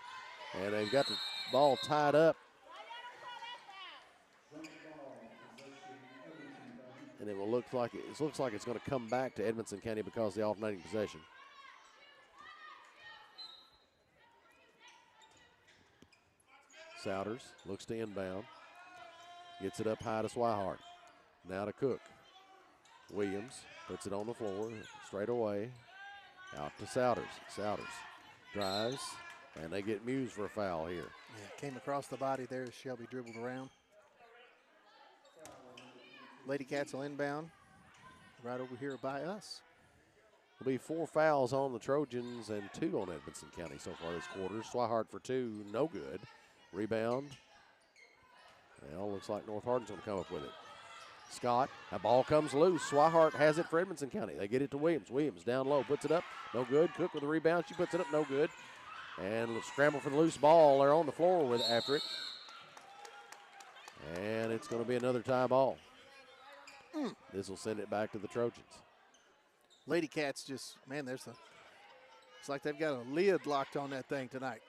And they've got the ball tied up. And it will look like it's going to come back to Edmonson County because of the alternating possession. Souders looks to inbound. Gets it up high to Swihart. Now to Cook. Williams puts it on the floor straight away. Out to Souders. Souders drives, and they get Muse for a foul here. Yeah, came across the body there as Shelby dribbled around. Lady Cats will inbound right over here by us. There'll be 4 fouls on the Trojans and 2 on Edmonson County so far this quarter. Swihart for 2, no good. Rebound. Well, looks like North Hardin's going to come up with it. Scott, that ball comes loose. Swihart has it for Edmonson County. They get it to Williams. Williams down low, puts it up, no good. Cook with the rebound, she puts it up, no good. And a scramble for the loose ball. They're on the floor with after it. And it's going to be another tie ball. This will send it back to the Trojans. Lady Cats just, man, it's like they've got a lid locked on that thing tonight.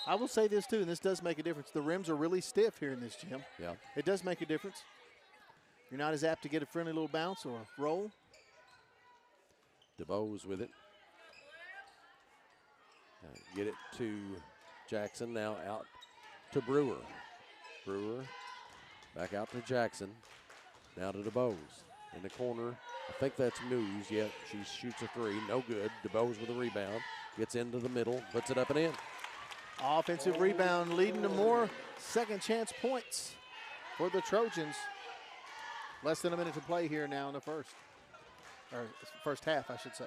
I will say this too, and this does make a difference. The rims are really stiff here in this gym. Yeah. It does make a difference. You're not as apt to get a friendly little bounce or a roll. DeVos with it. Get it to Jackson, now out to Brewer. Brewer back out to Jackson. Now to DeBose. In the corner, I think that's Muse. Yet she shoots a 3, no good. DeBose with a rebound. Gets into the middle, puts it up and in. Offensive rebound leading to more second chance points for the Trojans. Less than a minute to play here now in the first half, I should say.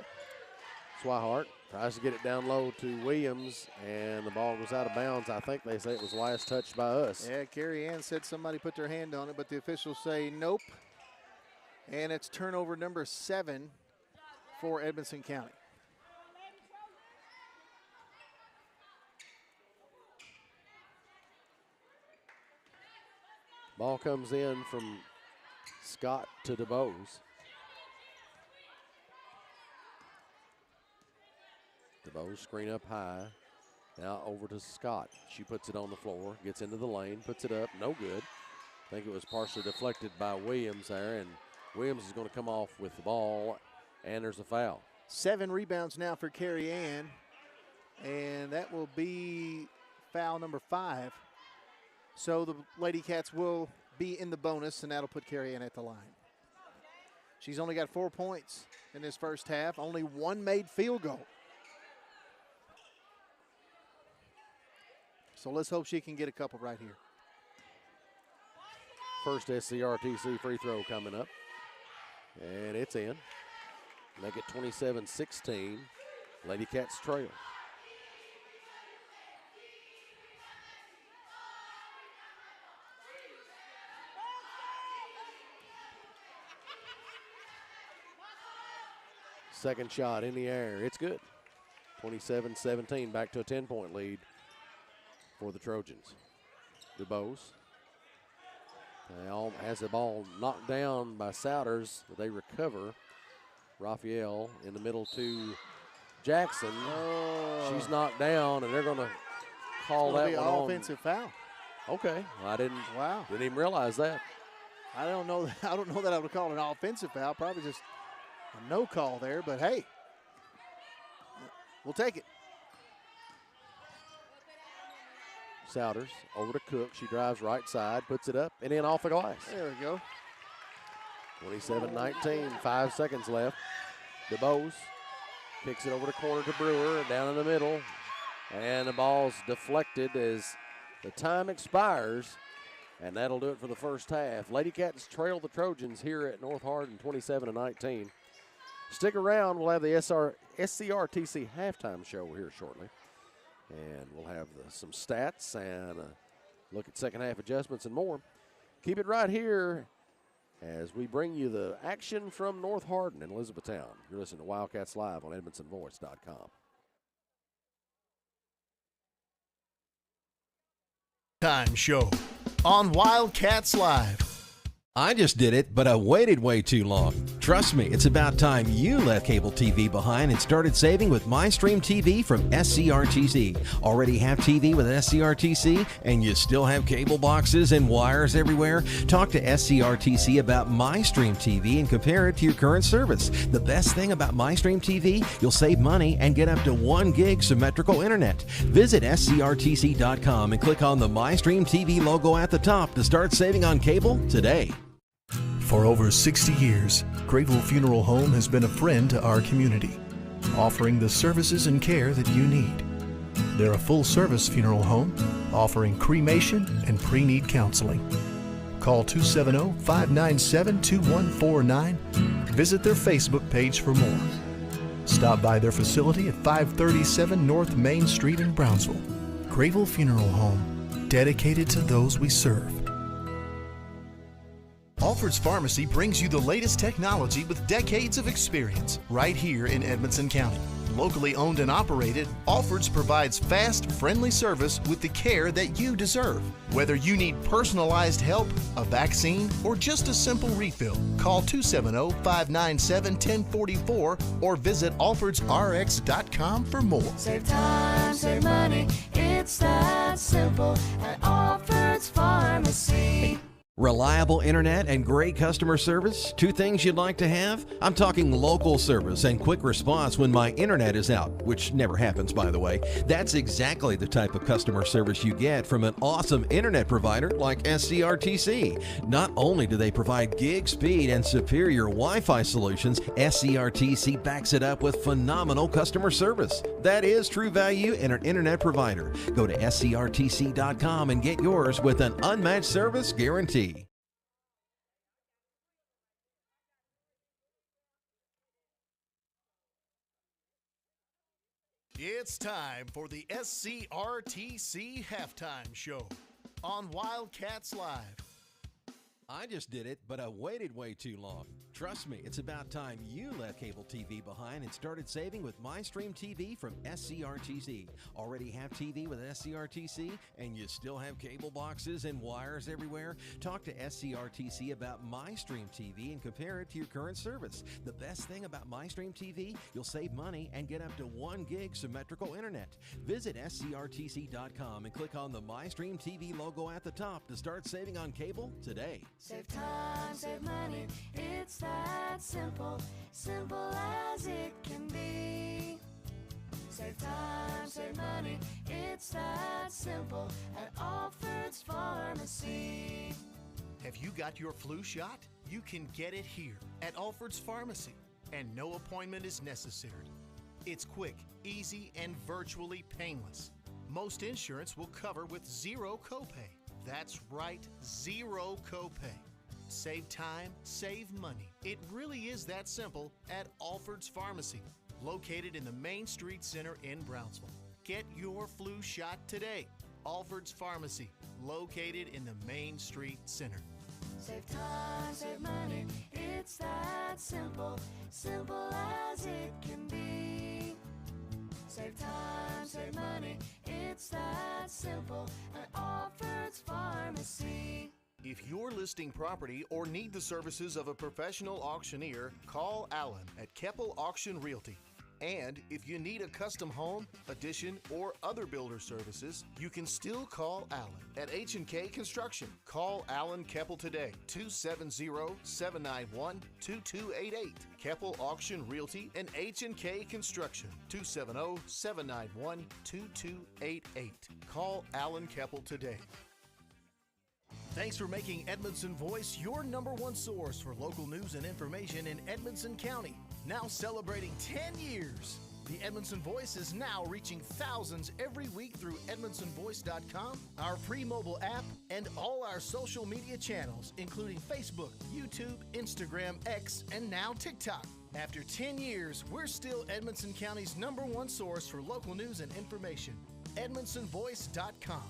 Swihart tries to get it down low to Williams, and the ball goes out of bounds. I think they say it was last touched by us. Yeah, Carrie Ann said somebody put their hand on it, but the officials say nope. And it's turnover number 7 for Edmonson County. Ball comes in from Scott to DeBose. DeBose screen up high. Now over to Scott. She puts it on the floor, gets into the lane, puts it up, no good. I think it was partially deflected by Williams there, and Williams is going to come off with the ball, and there's a foul. 7 rebounds now for Carrie Ann, and that will be foul number 5. So the Lady Cats will be in the bonus, and that'll put Carrie Ann at the line. She's only got 4 points in this first half, only 1 made field goal. So let's hope she can get a couple right here. First SCRTC free throw coming up, and it's in. Make it 27-16. Lady Cats trail. Second shot in the air. It's good. 27-17, back to a 10-point lead for the Trojans. DuBose has the ball knocked down by Souders, but they recover. Raphael in the middle to Jackson. Oh. She's knocked down, and they're going to call that one on. Offensive foul. Okay, I didn't even realize that. I don't know that I would call it an offensive foul. Probably just a no call there, but hey, we'll take it. Souders over to Cook. She drives right side, puts it up, and in off the glass. There we go. 27-19, 5 seconds left. DuBose kicks it over the corner to Brewer, down in the middle, and the ball's deflected as the time expires, and that'll do it for the first half. Lady Cats trail the Trojans here at North Hardin 27-19. Stick around. We'll have the SCRTC halftime show here shortly. And we'll have some stats and a look at second half adjustments and more. Keep it right here as we bring you the action from North Hardin in Elizabethtown. You're listening to Wildcats Live on EdmondsonVoice.com. Time show on Wildcats Live. I just did it, but I waited way too long. Trust me, it's about time you left cable TV behind and started saving with MyStream TV from SCRTC. Already have TV with SCRTC and you still have cable boxes and wires everywhere? Talk to SCRTC about MyStream TV and compare it to your current service. The best thing about MyStream TV, you'll save money and get up to 1 gig symmetrical internet. Visit scrtc.com and click on the MyStream TV logo at the top to start saving on cable today. For over 60 years, Grayville Funeral Home has been a friend to our community, offering the services and care that you need. They're a full-service funeral home, offering cremation and pre-need counseling. Call 270-597-2149. Visit their Facebook page for more. Stop by their facility at 537 North Main Street in Brownsville. Grayville Funeral Home, dedicated to those we serve. Alfred's Pharmacy brings you the latest technology with decades of experience right here in Edmonson County. Locally owned and operated, Alfred's provides fast, friendly service with the care that you deserve. Whether you need personalized help, a vaccine, or just a simple refill, call 270-597-1044 or visit alfordsrx.com for more. Save time, save money, it's that simple at Alfred's Pharmacy. Reliable internet and great customer service, 2 things you'd like to have? I'm talking local service and quick response when my internet is out, which never happens, by the way. That's exactly the type of customer service you get from an awesome internet provider like SCRTC. Not only do they provide gig speed and superior Wi-Fi solutions, SCRTC backs it up with phenomenal customer service. That is true value in an internet provider. Go to scrtc.com and get yours with an unmatched service guarantee. It's time for the SCRTC halftime show on Wildcats Live. I just did it, but I waited way too long. Trust me, it's about time you left cable TV behind and started saving with MyStream TV from SCRTC. Already have TV with SCRTC and you still have cable boxes and wires everywhere? Talk to SCRTC about MyStream TV and compare it to your current service. The best thing about MyStream TV, you'll save money and get up to 1 gig symmetrical internet. Visit scrtc.com and click on the MyStream TV logo at the top to start saving on cable today. Save time, save money, it's that simple, simple as it can be. Save time, save money, it's that simple at Alfred's Pharmacy. Have you got your flu shot? You can get it here at Alfred's Pharmacy, and no appointment is necessary. It's quick, easy, and virtually painless. Most insurance will cover with 0 copay. That's right, 0 copay. Save time, save money. It really is that simple at Alfred's Pharmacy, located in the Main Street Center in Brownsville. Get your flu shot today. Alfred's Pharmacy, located in the Main Street Center. Save time, save money, it's that simple, simple as it can be. Save time, save money, it's that simple at Alfred's Pharmacy. If you're listing property or need the services of a professional auctioneer, call Alan at Keppel Auction Realty. And if you need a custom home, addition, or other builder services, you can still call Alan at H&K Construction. Call Alan Keppel today, 270-791-2288. Keppel Auction Realty and H&K Construction, 270-791-2288. Call Alan Keppel today. Thanks for making Edmondson Voice your #1 source for local news and information in Edmonson County. Now celebrating 10 years. The Edmondson Voice is now reaching thousands every week through edmondsonvoice.com, our free mobile app, and all our social media channels, including Facebook, YouTube, Instagram, X, and now TikTok. After 10 years, we're still Edmonson County's #1 source for local news and information. edmondsonvoice.com.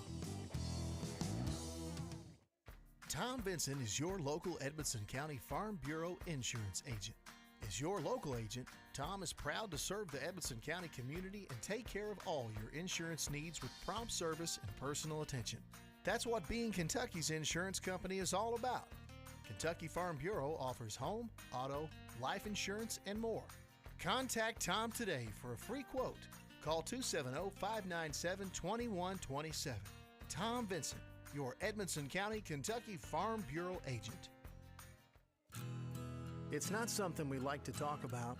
Tom Vinson is your local Edmonson County Farm Bureau insurance agent. As your local agent, Tom is proud to serve the Edmonson County community and take care of all your insurance needs with prompt service and personal attention. That's what being Kentucky's insurance company is all about. Kentucky Farm Bureau offers home, auto, life insurance, and more. Contact Tom today for a free quote. Call 270-597-2127. Tom Vinson, your Edmonson County, Kentucky Farm Bureau agent. It's not something we like to talk about.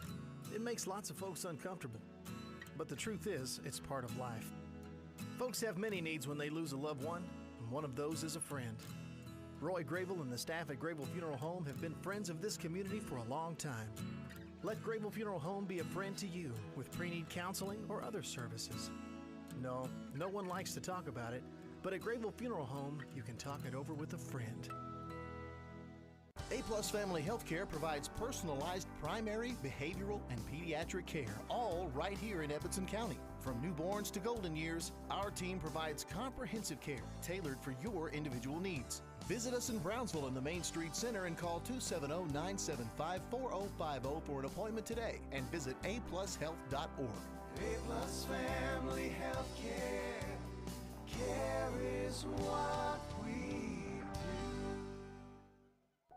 It makes lots of folks uncomfortable. But the truth is, it's part of life. Folks have many needs when they lose a loved one, and one of those is a friend. Roy Grable and the staff at Grable Funeral Home have been friends of this community for a long time. Let Grable Funeral Home be a friend to you with pre-need counseling or other services. No one likes to talk about it, but at Grable Funeral Home, you can talk it over with a friend. A-Plus Family Healthcare provides personalized primary, behavioral, and pediatric care, all right here in Edmonson County. From newborns to golden years, our team provides comprehensive care tailored for your individual needs. Visit us in Brownsville in the Main Street Center and call 270-975-4050 for an appointment today, and visit aplushealth.org. A-Plus Family Healthcare. Care is what we do.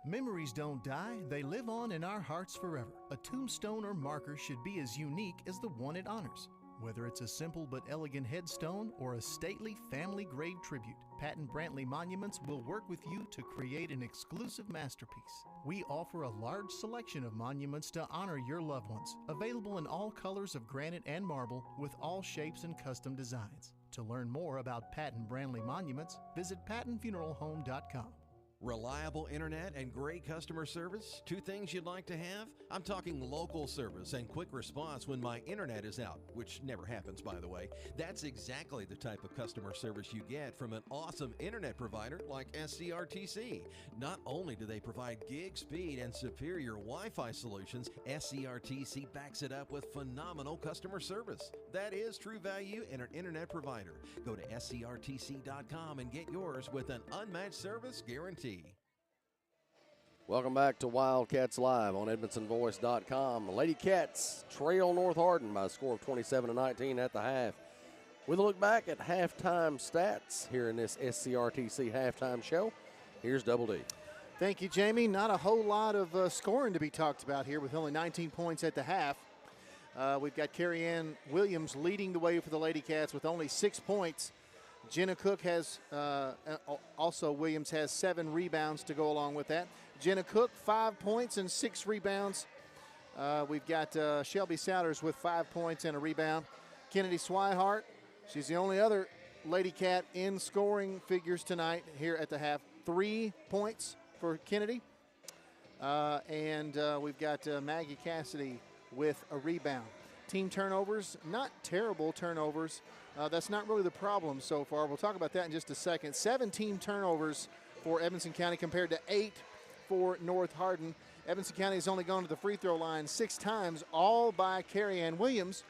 Memories don't die, they live on in our hearts forever. A tombstone or marker should be as unique as the one it honors. Whether it's a simple but elegant headstone or a stately family grave tribute, Patton Brantley Monuments will work with you to create an exclusive masterpiece. We offer a large selection of monuments to honor your loved ones, available in all colors of granite and marble with all shapes and custom designs. To learn more about Patton Brantley Monuments, visit pattonfuneralhome.com. Reliable internet and great customer service? Two things you'd like to have? I'm talking local service and quick response when my internet is out, which never happens, by the way. That's exactly the type of customer service you get from an awesome internet provider like SCRTC. Not only do they provide gig speed and superior Wi-Fi solutions, SCRTC backs it up with phenomenal customer service. That is true value in an internet provider. Go to scrtc.com and get yours with an unmatched service guarantee. Welcome back to Wildcats Live on EdmondsonVoice.com. Lady Cats trail North Hardin by a score of 27-19 at the half. With a look back at halftime stats here in this SCRTC halftime show, here's Double D. Thank you, Jamie. Not a whole lot of scoring to be talked about here with only 19 points at the half. We've got Carrie Ann Williams leading the way for the Lady Cats with only 6 points. Jenna Cook has, also Williams has 7 rebounds to go along with that. Jenna Cook, 5 points and 6 rebounds. We've got Shelby Souders with 5 points and a rebound. Kennedy Swihart, she's the only other Lady Cat in scoring figures tonight here at the half. 3 points for Kennedy. And we've got Maggie Cassidy with a rebound. Team turnovers, not terrible turnovers. That's not really the problem so far. We'll talk about that in just a second. 17 turnovers for Edmonson County compared to 8 for North Hardin. Edmonson County has only gone to the free throw line 6 times, all by Carrie Ann Williams.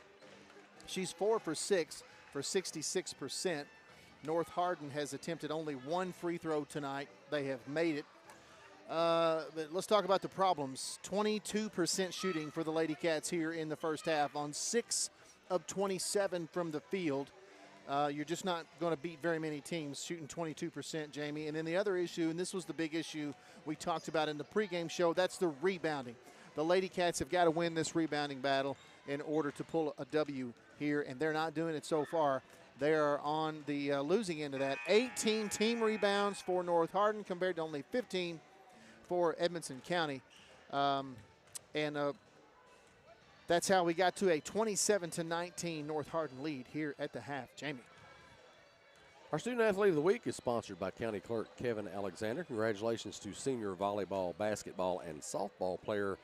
She's 4 for 6 for 66%. North Hardin has attempted only 1 free throw tonight. They have made it. But let's talk about the problems. 22% shooting for the Lady Cats here in the first half on 6 of 27 from the field. You're just not going to beat very many teams shooting 22%, Jamie. And then the other issue, and this was the big issue we talked about in the pregame show, that's the rebounding. The Lady Cats have got to win this rebounding battle in order to pull a W here, and they're not doing it so far. They are on the losing end of that. 18 team rebounds for North Hardin compared to only 15 for Edmonson County. That's how we got to a 27-19 North Hardin lead here at the half. Jamie. Our Student Athlete of the Week is sponsored by County Clerk Kevin Alexander. Congratulations to senior volleyball, basketball, and softball player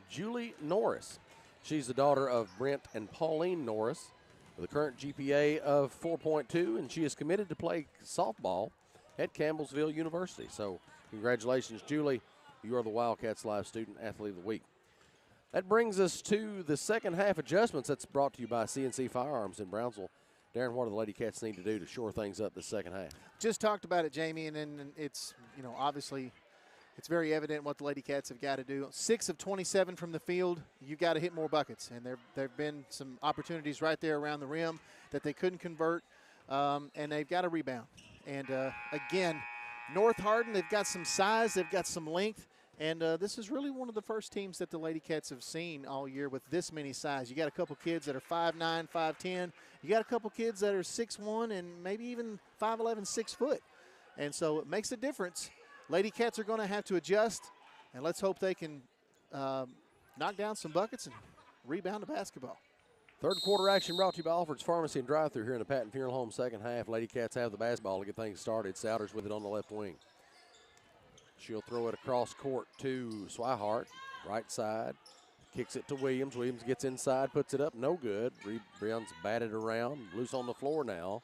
Julie Norris. She's the daughter of Brent and Pauline Norris with a current GPA of 4.2, and she is committed to play softball at Campbellsville University. So congratulations, Julie. You are the Wildcats Live Student Athlete of the Week. That brings us to the second half adjustments. That's brought to you by CNC Firearms in Brownsville. Darren, what do the Lady Cats need to do to shore things up this second half? Just talked about it, Jamie, and then it's, obviously it's very evident what the Lady Cats have got to do. 6 of 27 from the field, you've got to hit more buckets. And there have been some opportunities right there around the rim that they couldn't convert, and they've got to rebound. And, again, North Hardin, they've got some size, they've got some length. And this is really one of the first teams that the Lady Cats have seen all year with this many size. You got a couple kids that are 5'9", 5'10". You got a couple kids that are 6'1", and maybe even 5'11", 6 foot. And so it makes a difference. Lady Cats are going to have to adjust, and let's hope they can knock down some buckets and rebound the basketball. Third quarter action brought to you by Alfred's Pharmacy and Drive-Thru here in the Patton Funeral Home second half. Lady Cats have the basketball to get things started. Souders with it on the left wing. She'll throw it across court to Swihart, right side. Kicks it to Williams. Williams gets inside, puts it up, no good. Rebounds batted around, loose on the floor now.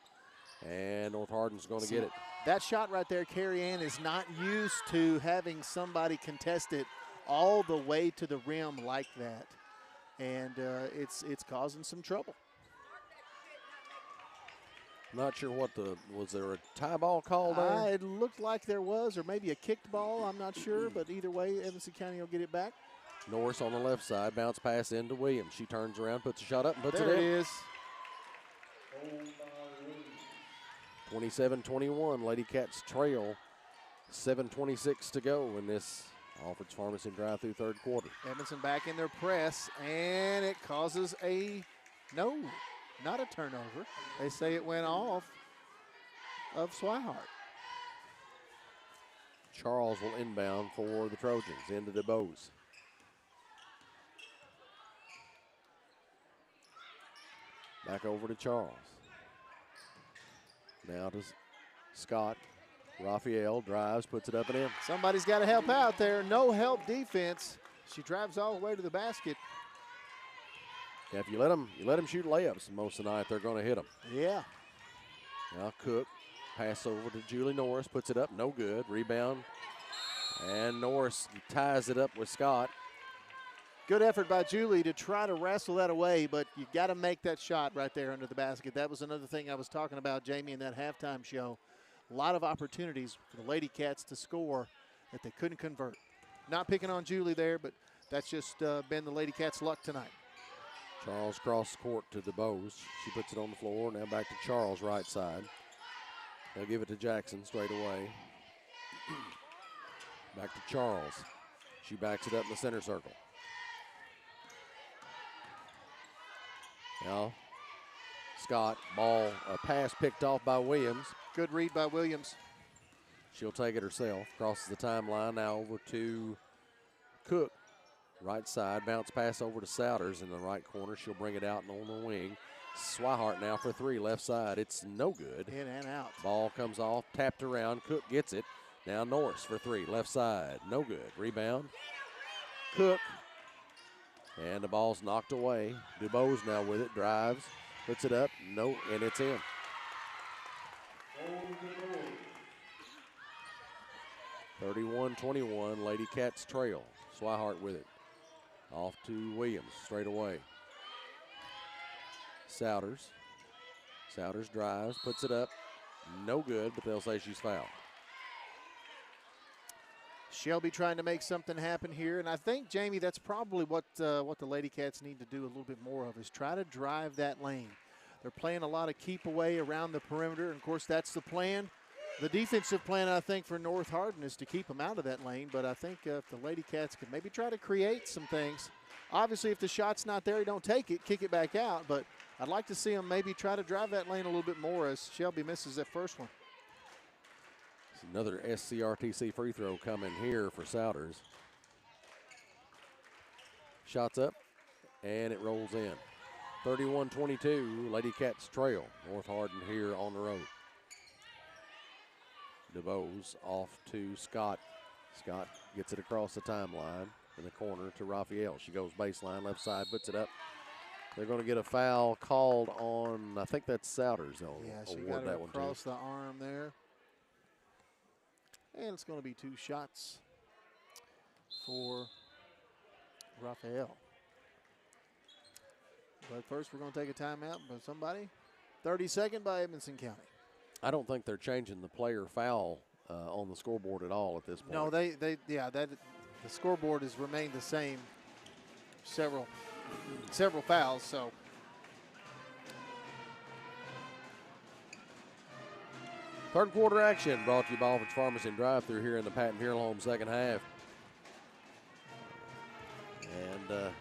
And North Hardin's going to get it. That shot right there, Carrie Ann is not used to having somebody contest it all the way to the rim like that. And it's causing some trouble. Not sure was there a tie ball called there? It looked like there was, or maybe a kicked ball. I'm not sure, but either way, Edmonson County will get it back. Norris on the left side, bounce pass into Williams. She turns around, puts a shot up, and puts there it in. There it is. 27-21, Lady Cats trail. 7:26 to go in this Alfred's Pharmacy and Drive-Thru third quarter. Edmonson back in their press, and it causes not a turnover. They say it went off of Swihart. Charles will inbound for the Trojans into DeBose. Back over to Charles. Now to Scott. Raphael drives, puts it up and in. Somebody's got to help out there. No help defense. She drives all the way to the basket. Yeah, if you let them shoot layups most of the night, they're going to hit them. Yeah. Now Cook, pass over to Julie Norris, puts it up, no good. Rebound, and Norris ties it up with Scott. Good effort by Julie to try to wrestle that away, but you got to make that shot right there under the basket. That was another thing I was talking about, Jamie, in that halftime show. A lot of opportunities for the Lady Cats to score that they couldn't convert. Not picking on Julie there, but that's just been the Lady Cats' luck tonight. Charles cross court to DeBose. She puts it on the floor. Now back to Charles, right side. They'll give it to Jackson straight away. Back to Charles. She backs it up in the center circle. Now Scott, pass picked off by Williams. Good read by Williams. She'll take it herself. Crosses the timeline now over to Cook. Right side, bounce pass over to Souders in the right corner. She'll bring it out and on the wing. Swihart now for three, left side. It's no good. In and out. Ball comes off, tapped around. Cook gets it. Now Norris for three, left side. No good. Rebound. Cook. And the ball's knocked away. DuBose now with it, drives, puts it up. No, and it's in. 31-21, Lady Cats trail. Swihart with it. Off to Williams, straight away. Souders. Souders drives, puts it up. No good, but they'll say she's fouled. Shelby trying to make something happen here, and I think, Jamie, that's probably what the Lady Cats need to do a little bit more of, is try to drive that lane. They're playing a lot of keep away around the perimeter, and of course that's the plan. The defensive plan, I think, for North Hardin is to keep them out of that lane, but I think if the Lady Cats could maybe try to create some things. Obviously, if the shot's not there, you don't take it, kick it back out, but I'd like to see them maybe try to drive that lane a little bit more as Shelby misses that first one. Another SCRTC free throw coming here for Souders. Shots up, and it rolls in. 31-22, Lady Cats trail. North Hardin here on the road. DeBose off to Scott. Scott gets it across the timeline in the corner to Raphael. She goes baseline, left side, puts it up. They're going to get a foul called on, I think that's Souders. They'll Yeah, she award got that it one across to. the arm there. And it's going to be 2 shots for Raphael. But first, we're going to take a timeout by somebody. 32nd by Edmonson County. I don't think they're changing the player foul on the scoreboard at all at this point. No, the scoreboard has remained the same. Several fouls. So third quarter action brought to you by Alfred's Pharmacy and Drive-Thru here in the Patton Funeral Home second half. And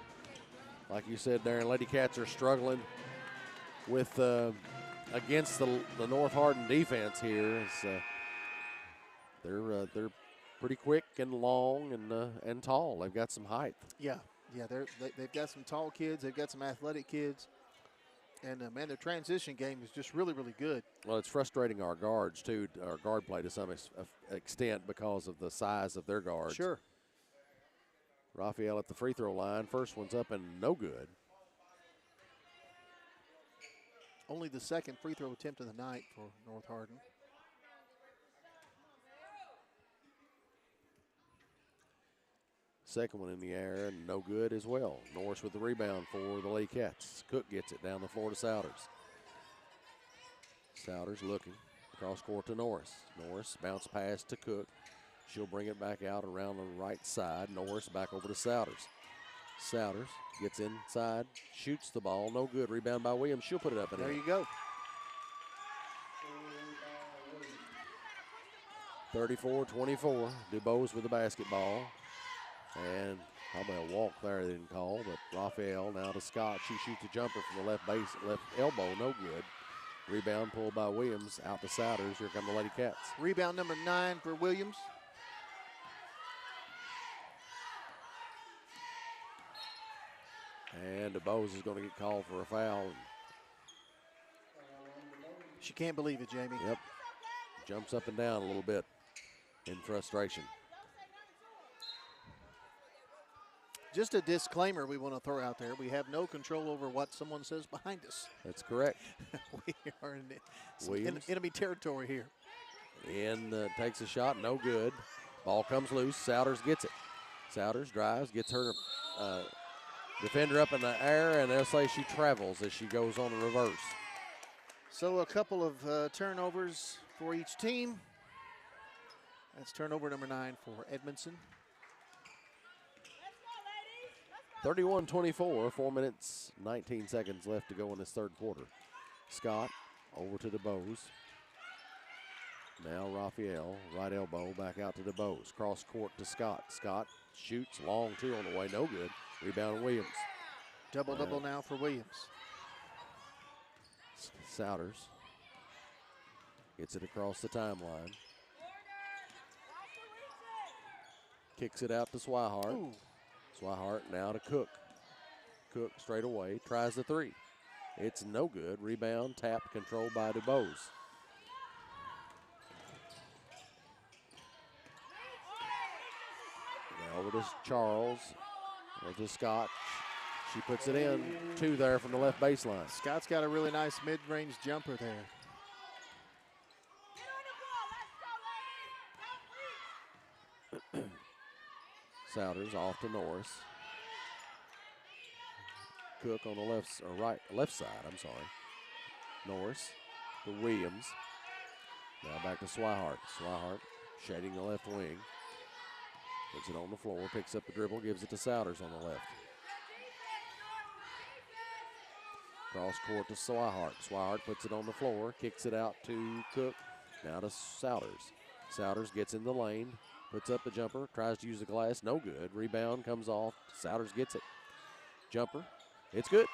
like you said, Darren, Lady Cats are struggling with against the North Hardin defense here. They're pretty quick and long and tall. They've got some height. yeah, they've got some tall kids. They've got some athletic kids. And, man, their transition game is just really, really good. Well, it's frustrating our guards, too, our guard play to some extent because of the size of their guards. Sure. Raphael at the free throw line. First one's up and no good. Only the second free throw attempt of the night for North Hardin. Second one in the air and no good as well. Norris with the rebound for the Lady Cats. Cook gets it down the floor to Souders. Souders looking. Cross court to Norris. Norris bounce pass to Cook. She'll bring it back out around the right side. Norris back over to Souders. Souders gets inside, shoots the ball. No good. Rebound by Williams. She'll put it up and There in. you go. 34-24. DuBose with the basketball. And probably a walk there they didn't call, but Raphael now to Scott. She shoots a jumper from the left elbow, no good. Rebound pulled by Williams out to Souders. Here come the Lady Cats. Rebound number 9 for Williams. And DuBose is going to get called for a foul. She can't believe it, Jamie. Yep. Jumps up and down a little bit in frustration. Just a disclaimer we want to throw out there. We have no control over what someone says behind us. That's correct. We are in Williams. enemy territory here. And takes a shot, no good. Ball comes loose. Souders gets it. Souders drives, gets her defender up in the air, and they'll say she travels as she goes on the reverse. So a couple of turnovers for each team. That's turnover number 9 for Edmondson. 31-24, 4 minutes, 19 seconds left to go in this third quarter. Scott over to DeBose. Now Raphael, right elbow, back out to DeBose. Cross court to Scott. Scott shoots, long two on the way, no good. Rebound Williams. Double now for Williams. Souders gets it across the timeline. Kicks it out to Swihart. Ooh. Swihart now to Cook. Cook straight away, tries the three. It's no good. Rebound, tap, controlled by DuBose. Now over to Charles, over to Scott. She puts it in, 2 there from the left baseline. Scott's got a really nice mid-range jumper there. Souders off to Norris. Cook on the left side, I'm sorry. Norris to Williams. Now back to Swihart. Swihart shading the left wing. Puts it on the floor, picks up the dribble, gives it to Souders on the left. Cross court to Swihart. Swihart puts it on the floor, kicks it out to Cook. Now to Souders. Souders gets in the lane, puts up the jumper, tries to use the glass, no good. Rebound comes off. Souders gets it. Jumper, it's good.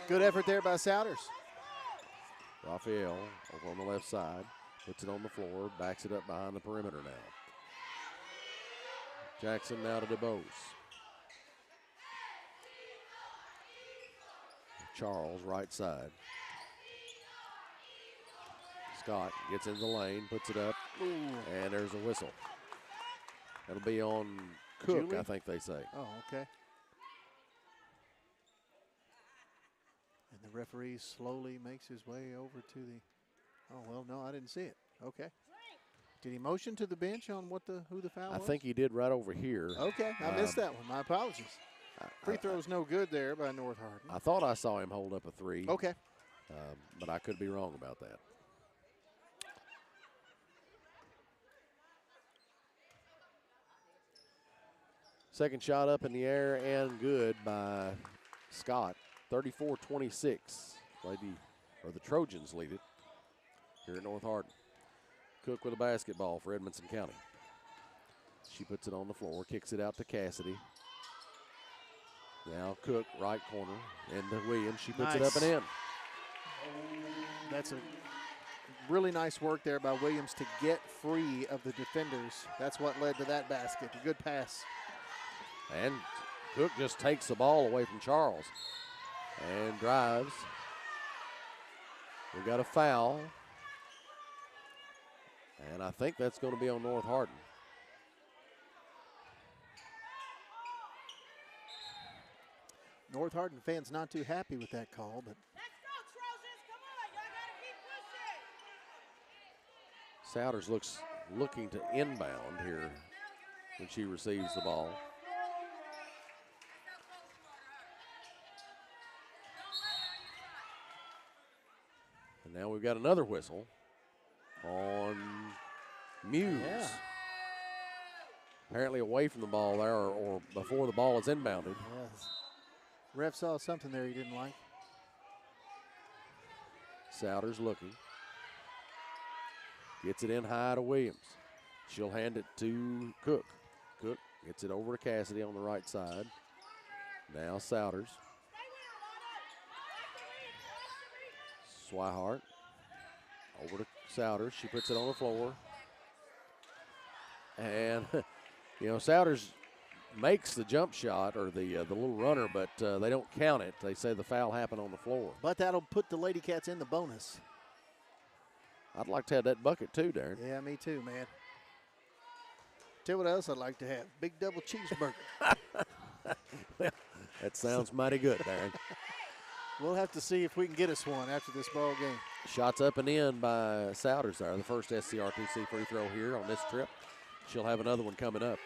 Good effort there by Souders. Raphael over on the left side, puts it on the floor, backs it up behind the perimeter now. Jackson now to DeBose. Charles, right side. Scott gets in the lane, puts it up, and there's a whistle. That'll be on Cook, Julie? I think they say. Oh, okay. And the referee slowly makes his way over to the. Oh well, no, I didn't see it. Okay. Did he motion to the bench on who the foul was? I think he did right over here. Okay, I missed that one. My apologies. Free throw's no good there by North Hardin. I thought I saw him hold up a three. Okay. But I could be wrong about that. Second shot up in the air and good by Scott. 34-26. The Trojans lead it here at North Hardin. Cook with a basketball for Edmonson County. She puts it on the floor, kicks it out to Cassidy. Now Cook, right corner, into Williams. She puts it up and in. That's a really nice work there by Williams to get free of the defenders. That's what led to that basket. A good pass. And Cook just takes the ball away from Charles and drives. We got a foul. And I think that's going to be on North Hardin. North Hardin fans not too happy with that call, but Souders looking to inbound here when she receives the ball. And now we've got another whistle on Muse. Yeah. Apparently away from the ball there or before the ball is inbounded. yes. Ref saw something there he didn't like. Souders looking. Gets it in high to Williams. She'll hand it to Cook. Cook gets it over to Cassidy on the right side. Now Souders. Swihart over to Souders. She puts it on the floor. And, Souders makes the jump shot or the little runner, but they don't count it. They say the foul happened on the floor. But that'll put the Lady Cats in the bonus. I'd like to have that bucket too, Darren. Yeah, me too, man. Tell you what else I'd like to have. Big double cheeseburger. Well, that sounds mighty good, Darren. We'll have to see if we can get us one after this ball game. Shots up and in by Souders there. The first SCRTC free throw here on this trip. She'll have another one coming up.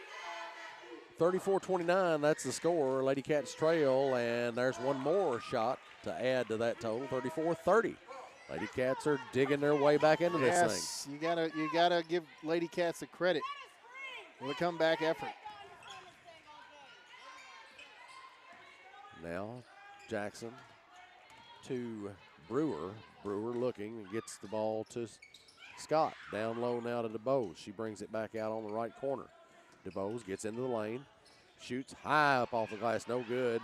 34-29, that's the score. Lady Cats trail, and there's one more shot to add to that total. 34-30. Lady Cats are digging their way back into this thing. You gotta give Lady Cats the credit for the comeback effort. Now Jackson to Brewer. Brewer looking and gets the ball to Scott. Down low now to DeBose. She brings it back out on the right corner. DeBose gets into the lane, shoots high up off the glass, no good.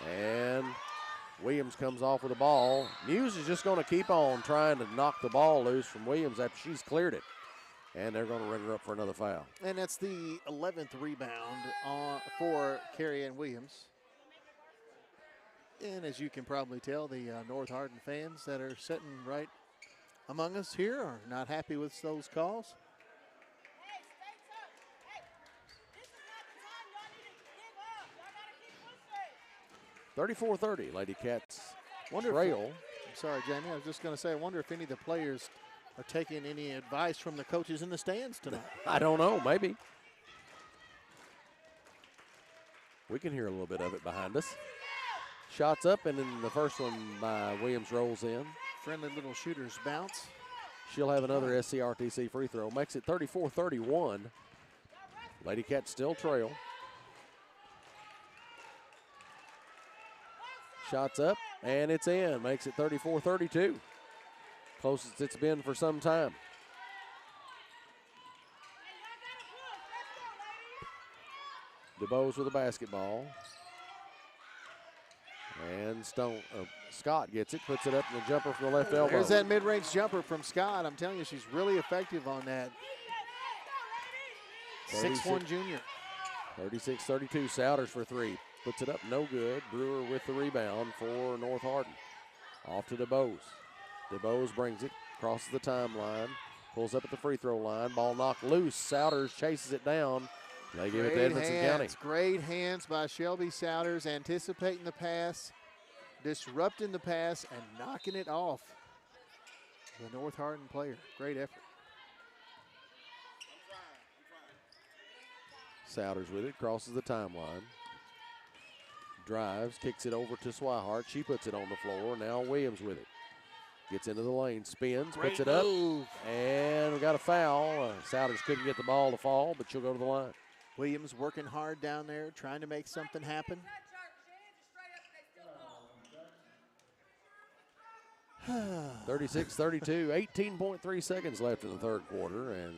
And Williams comes off with the ball. Muse is just going to keep on trying to knock the ball loose from Williams after she's cleared it. And they're going to ring her up for another foul. And that's the 11th rebound for Carrie Ann Williams. And as you can probably tell, the North Hardin fans that are sitting right among us here are not happy with those calls. 34-30, Lady Cats trail. trail. I'm sorry, Jamie. I was just going to say, I wonder if any of the players are taking any advice from the coaches in the stands tonight. I don't know, maybe. We can hear a little bit of it behind us. Shots up, and then the first one by Williams rolls in. Friendly little shooter's bounce. She'll have another SCRTC free throw. Makes it 34-31. Lady Cats still trail. Shots up, and it's in. Makes it 34-32. Closest it's been for some time. DeBose with a basketball. And Scott gets it, puts it up in the jumper from the left elbow. There's that mid-range jumper from Scott. I'm telling you, she's really effective on that. 6'1" junior. 36-32, Souders for three. Puts it up, no good. Brewer with the rebound for North Hardin. Off to DeBose. DeBose brings it, crosses the timeline, pulls up at the free throw line. Ball knocked loose. Souders chases it down. They give it to Edmondson County. Great hands by Shelby Souders, anticipating the pass, disrupting the pass, and knocking it off the North Hardin player. Great effort. Souders with it, crosses the timeline. Drives, kicks it over to Swihart. She puts it on the floor. Now Williams with it. Gets into the lane, spins, puts it up, and we got a foul. Souders couldn't get the ball to fall, but she'll go to the line. Williams working hard down there, trying to make something happen. 36-32, 18.3 seconds left in the third quarter, and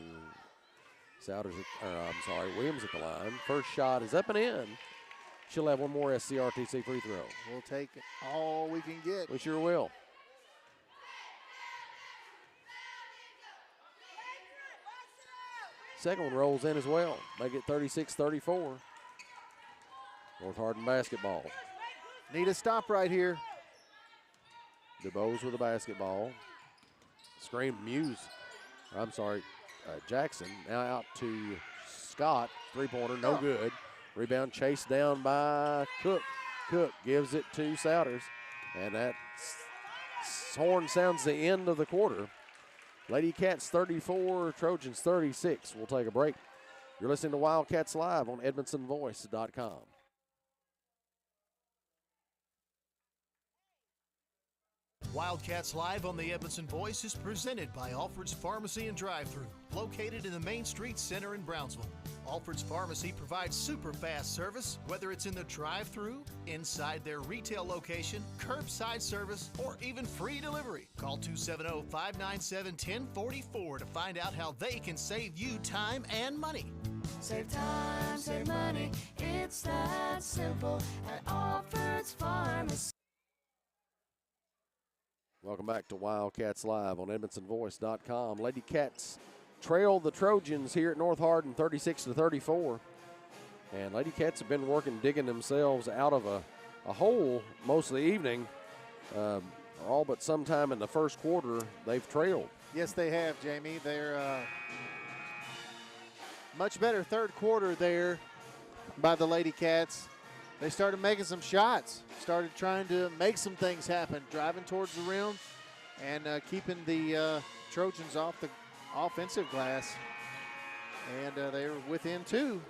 Williams at the line. First shot is up and in. She'll have one more SCRTC free throw. We'll take it all we can get. We sure will. Second one rolls in as well. Make it 36-34. North Hardin basketball. Need a stop right here. DeBose with the basketball. Screen Jackson. Now out to Scott. Three-pointer, no good. Rebound chased down by Cook. Cook gives it to Souders. And that horn sounds the end of the quarter. Lady Cats 34, Trojans 36. We'll take a break. You're listening to Wildcats Live on EdmondsonVoice.com. Wildcats Live on the Edmondson Voice is presented by Alfred's Pharmacy and Drive-Thru, located in the Main Street Center in Brownsville. Alfred's Pharmacy provides super fast service, whether it's in the drive-thru, inside their retail location, curbside service, or even free delivery. Call 270-597-1044 to find out how they can save you time and money. Save time, save money, it's that simple at Alfred's Pharmacy. Welcome back to Wildcats Live on EdmondsonVoice.com. Lady Cats trail the Trojans here at North Hardin 36-34. And Lady Cats have been digging themselves out of a hole most of the evening. All but sometime in the first quarter, they've trailed. Yes, they have, Jamie. They're much better third quarter there by the Lady Cats. They started making some shots, started trying to make some things happen, driving towards the rim and keeping the Trojans off the offensive glass. And they're within two.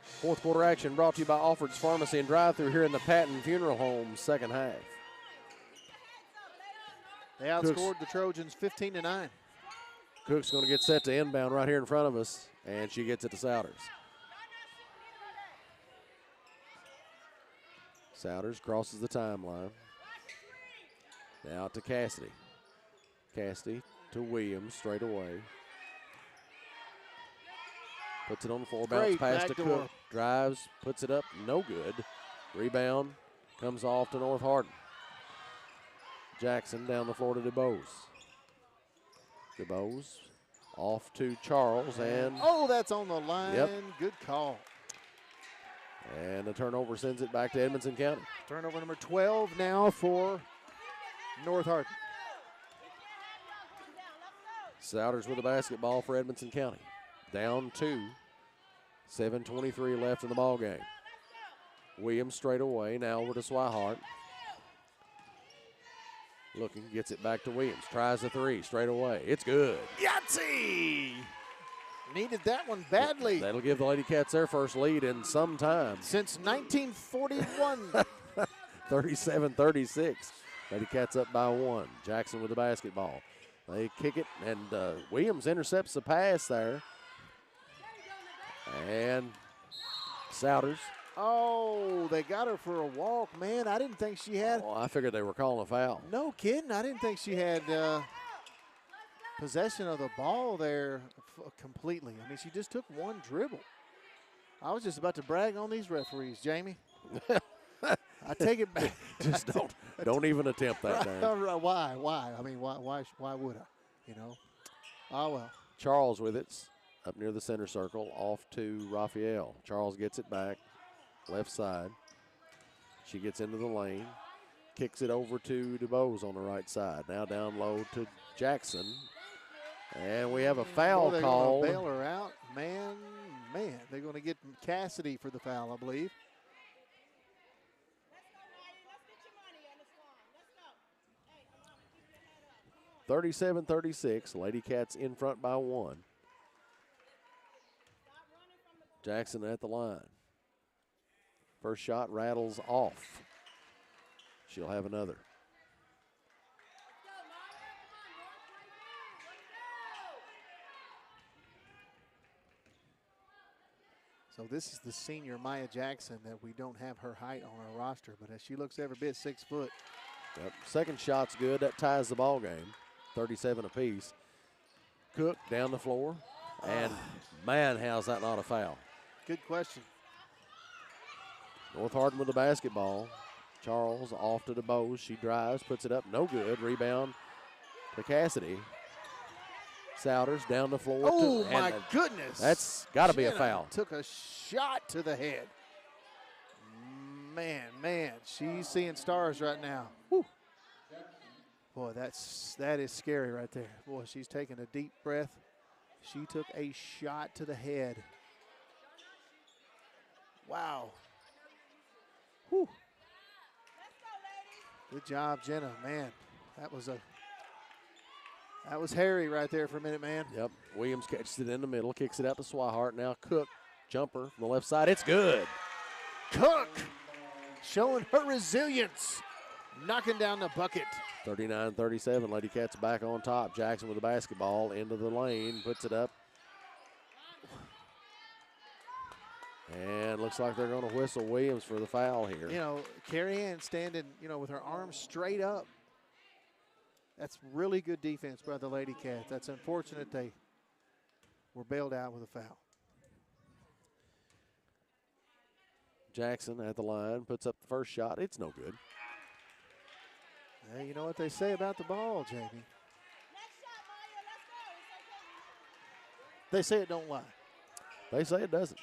Fourth quarter action brought to you by Alfred's Pharmacy and Drive-Thru here in the Patton Funeral Home, second half. They outscored the Trojans 15-9. Cook's going to get set to inbound right here in front of us, and she gets it to Souders. Souders crosses the timeline. Now to Cassidy. Cassidy to Williams straight away. Puts it on the floor, bounce pass to Cook. Drives, puts it up, no good. Rebound comes off to North Hardin. Jackson down the floor to DeBose. DeBose off to Charles and that's on the line. Yep. Good call. And the turnover sends it back to Edmondson County. Turnover number 12 now for North Hardin. Souders with the basketball for Edmondson County. Down 2. 7:23 left in the ball game. Williams straight away. Now over to Swihart. Looking, gets it back to Williams. Tries the three straight away. It's good. Yahtzee! Needed that one badly. That'll give the Lady Cats their first lead in some time. Since 1941. 37-36. Lady Cats up by 1. Jackson with the basketball. They kick it, and Williams intercepts the pass there. And Souders. Oh, they got her for a walk, man. I didn't think she had. Oh, I figured they were calling a foul. No kidding. I didn't think she had possession of the ball there completely. I mean, she just took one dribble. I was just about to brag on these referees, Jamie. I take it back. Just don't even attempt that, Dan. Why? I mean, why would I? You know. Oh well. Charles with it, up near the center circle, off to Raphael. Charles gets it back, left side. She gets into the lane, kicks it over to DuBose on the right side. Now down low to Jackson. And we have a foul they're call. They're going to bail her out. Man, they're going to get Cassidy for the foul, I believe. 37-36, Lady Cats in front by 1. Jackson at the line. First shot rattles off. She'll have another. So this is the senior Maya Jackson that we don't have her height on our roster, but as she looks every bit 6 foot. Yep. Second shot's good. That ties the ball game. 37 apiece. Cook down the floor. And man, how's that not a foul? Good question. North Hardin with the basketball. Charles off to DuBose. She drives, puts it up. No good. Rebound to Cassidy. Souders down the floor. Oh, my goodness. That's got to be a foul. Took a shot to the head. Man, she's seeing stars right now. Whew. Boy, that is scary right there. Boy, she's taking a deep breath. She took a shot to the head. Wow. Whew. Good job, Jenna. Man, that was hairy right there for a minute, man. Yep. Williams catches it in the middle, kicks it out to Swihart. Now Cook, jumper from the left side. It's good. Cook showing her resilience, knocking down the bucket. 39-37, Lady Cats back on top. Jackson with the basketball into the lane, puts it up. And looks like they're going to whistle Williams for the foul here. You know, Carrie Ann standing, with her arms straight up. That's really good defense by the Lady Cats. That's unfortunate they were bailed out with a foul. Jackson at the line, puts up the first shot. It's no good. Hey, you know what they say about the ball, Jamie? They say it don't lie. They say it doesn't.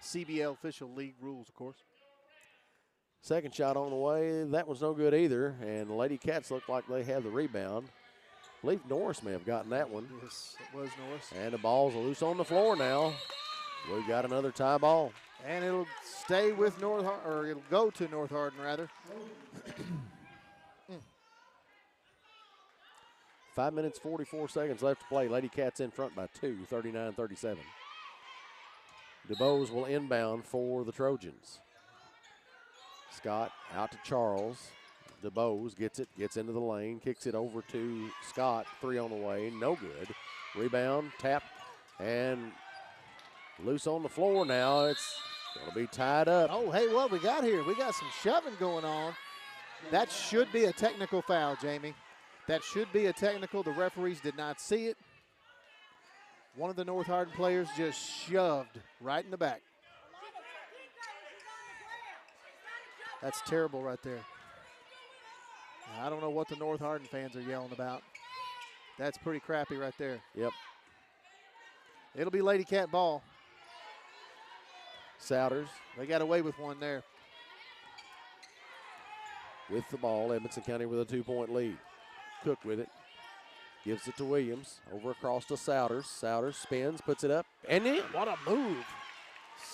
CBL official league rules, of course. Second shot on the way. That was no good either. And the Lady Cats look like they have the rebound. I believe Norris may have gotten that one. Yes, it was Norris. And the ball's loose on the floor now. We got another tie ball. And it'll stay with North Hardin, or it'll go to North Hardin, rather. 5 minutes, 44 seconds left to play. Lady Cats in front by 2, 39-37. DuBose will inbound for the Trojans. Scott out to Charles. DuBose gets it, gets into the lane, kicks it over to Scott. 3 on the way, no good. Rebound, tap, and loose on the floor now. It's going to be tied up. Oh, hey, what we got here? We got some shoving going on. That should be a technical foul, Jamie. That should be a technical. The referees did not see it. One of the North Hardin players just shoved right in the back. That's terrible right there. I don't know what the North Hardin fans are yelling about. That's pretty crappy right there. Yep. It'll be Lady Cat ball. Souders They got away with one there. with the ball. Edmonson County with a 2-point lead. Cook with it. Gives it to Williams. Over across to Souders. Souders spins, puts it up, and in. What a move.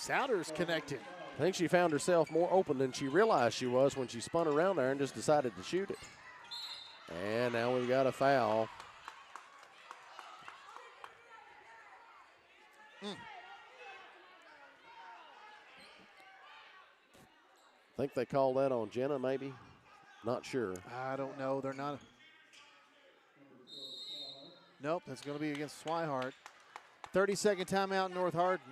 Souders connected. I think she found herself more open than she realized she was when she spun around there and just decided to shoot it. And now we've got a foul. think they called that on Jenna, maybe. Not sure. I don't know. They're not. Nope, that's going to be against Swihart. 30-second timeout, North Hardin.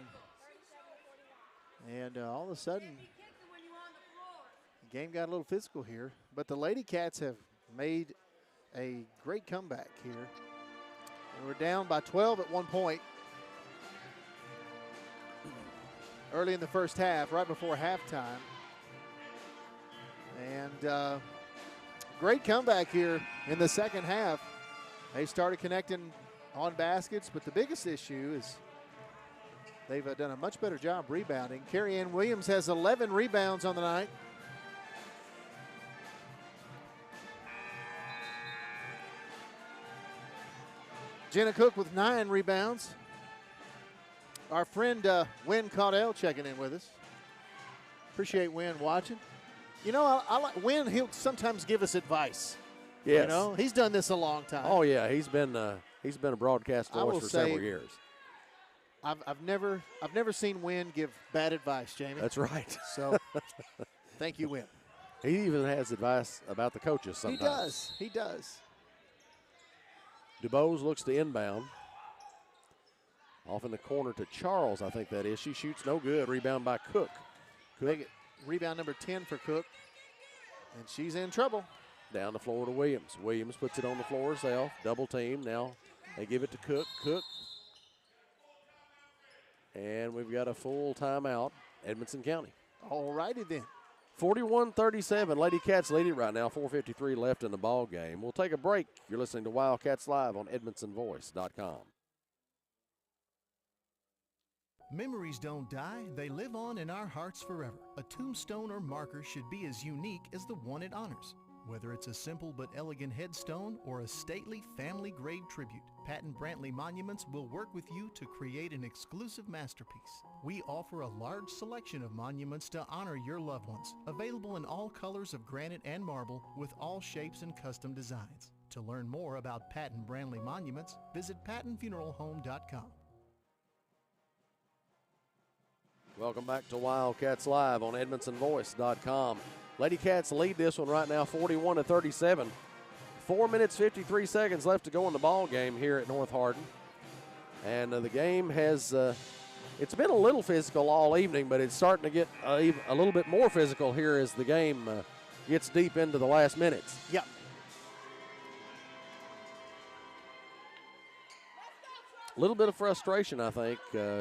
And all of a sudden, the game got a little physical here. But the Lady Cats have made a great comeback here. And we're down by 12 at one point. Early in the first half, right before halftime. And great comeback here in the second half. They started connecting on baskets, but the biggest issue is they've done a much better job rebounding. Carrie Ann Williams has 11 rebounds on the night. Jenna Cook with 9 rebounds. Our friend Wynn Caudell checking in with us. Appreciate Wynn watching. You know, I like Wynn. He'll sometimes give us advice. Yes. You know, he's done this a long time. Oh yeah, he's been a broadcast voice for several years. I've never seen Wynn give bad advice, Jamie. That's right. So, thank you, Wynn. He even has advice about the coaches sometimes. He does. DuBose looks to inbound. Off in the corner to Charles, I think that is. She shoots no good. Rebound by Cook. Cook. Rebound number 10 for Cook. And she's in trouble. Down the floor to Williams. Williams puts it on the floor herself. Double team. Now they give it to Cook. Cook. And we've got a full timeout, Edmonson County. All righty then. 41-37. Lady Cats lead it right now. 4:53 left in the ball game. We'll take a break. You're listening to Wildcats Live on EdmonsonVoice.com. Memories don't die, they live on in our hearts forever. A tombstone or marker should be as unique as the one it honors. Whether it's a simple but elegant headstone or a stately family grave tribute, Patton Brantley Monuments will work with you to create an exclusive masterpiece. We offer a large selection of monuments to honor your loved ones, available in all colors of granite and marble with all shapes and custom designs. To learn more about Patton Brantley Monuments, visit pattonfuneralhome.com. Welcome back to Wildcats Live on EdmonsonVoice.com. Lady Cats lead this one right now, 41-37. 4 minutes, 53 seconds left to go in the ball game here at North Hardin. And the game has, it's been a little physical all evening, but it's starting to get a little bit more physical here as the game gets deep into the last minutes. Yep. A little bit of frustration, I think,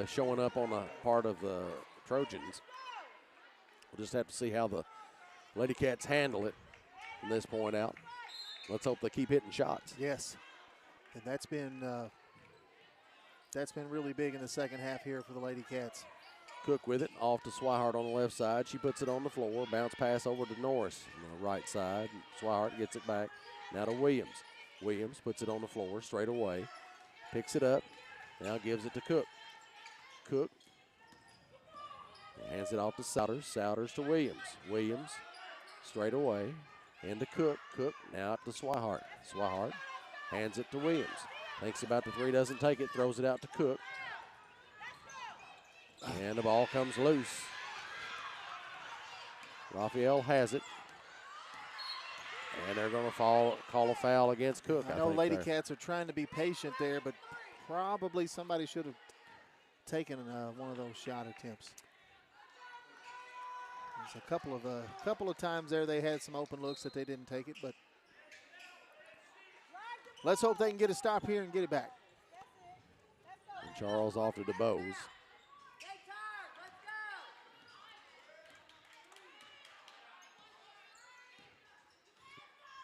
showing up on the part of the Trojans. We'll just have to see how the Lady Cats handle it from this point out. Let's hope they keep hitting shots. Yes, and that's been really big in the second half here for the Lady Cats. Cook with it, off to Swihart on the left side. She puts it on the floor. Bounce pass over to Norris on the right side. Swihart gets it back. Now to Williams. Williams puts it on the floor straight away. Picks it up. Now gives it to Cook. Cook hands it off to Souders. Souders to Williams. Williams straight away. Into Cook. Cook now up to Swihart. Swihart hands it to Williams. Thinks about the three, doesn't take it. Throws it out to Cook. And the ball comes loose. Raphael has it. And they're going to call a foul against Cook. I know Lady Cats are trying to be patient there, but probably somebody should have taken one of those shot attempts. There's a couple of times there they had some open looks that they didn't take it, but let's hope they can get a stop here and get it back. And Charles off to DuBose.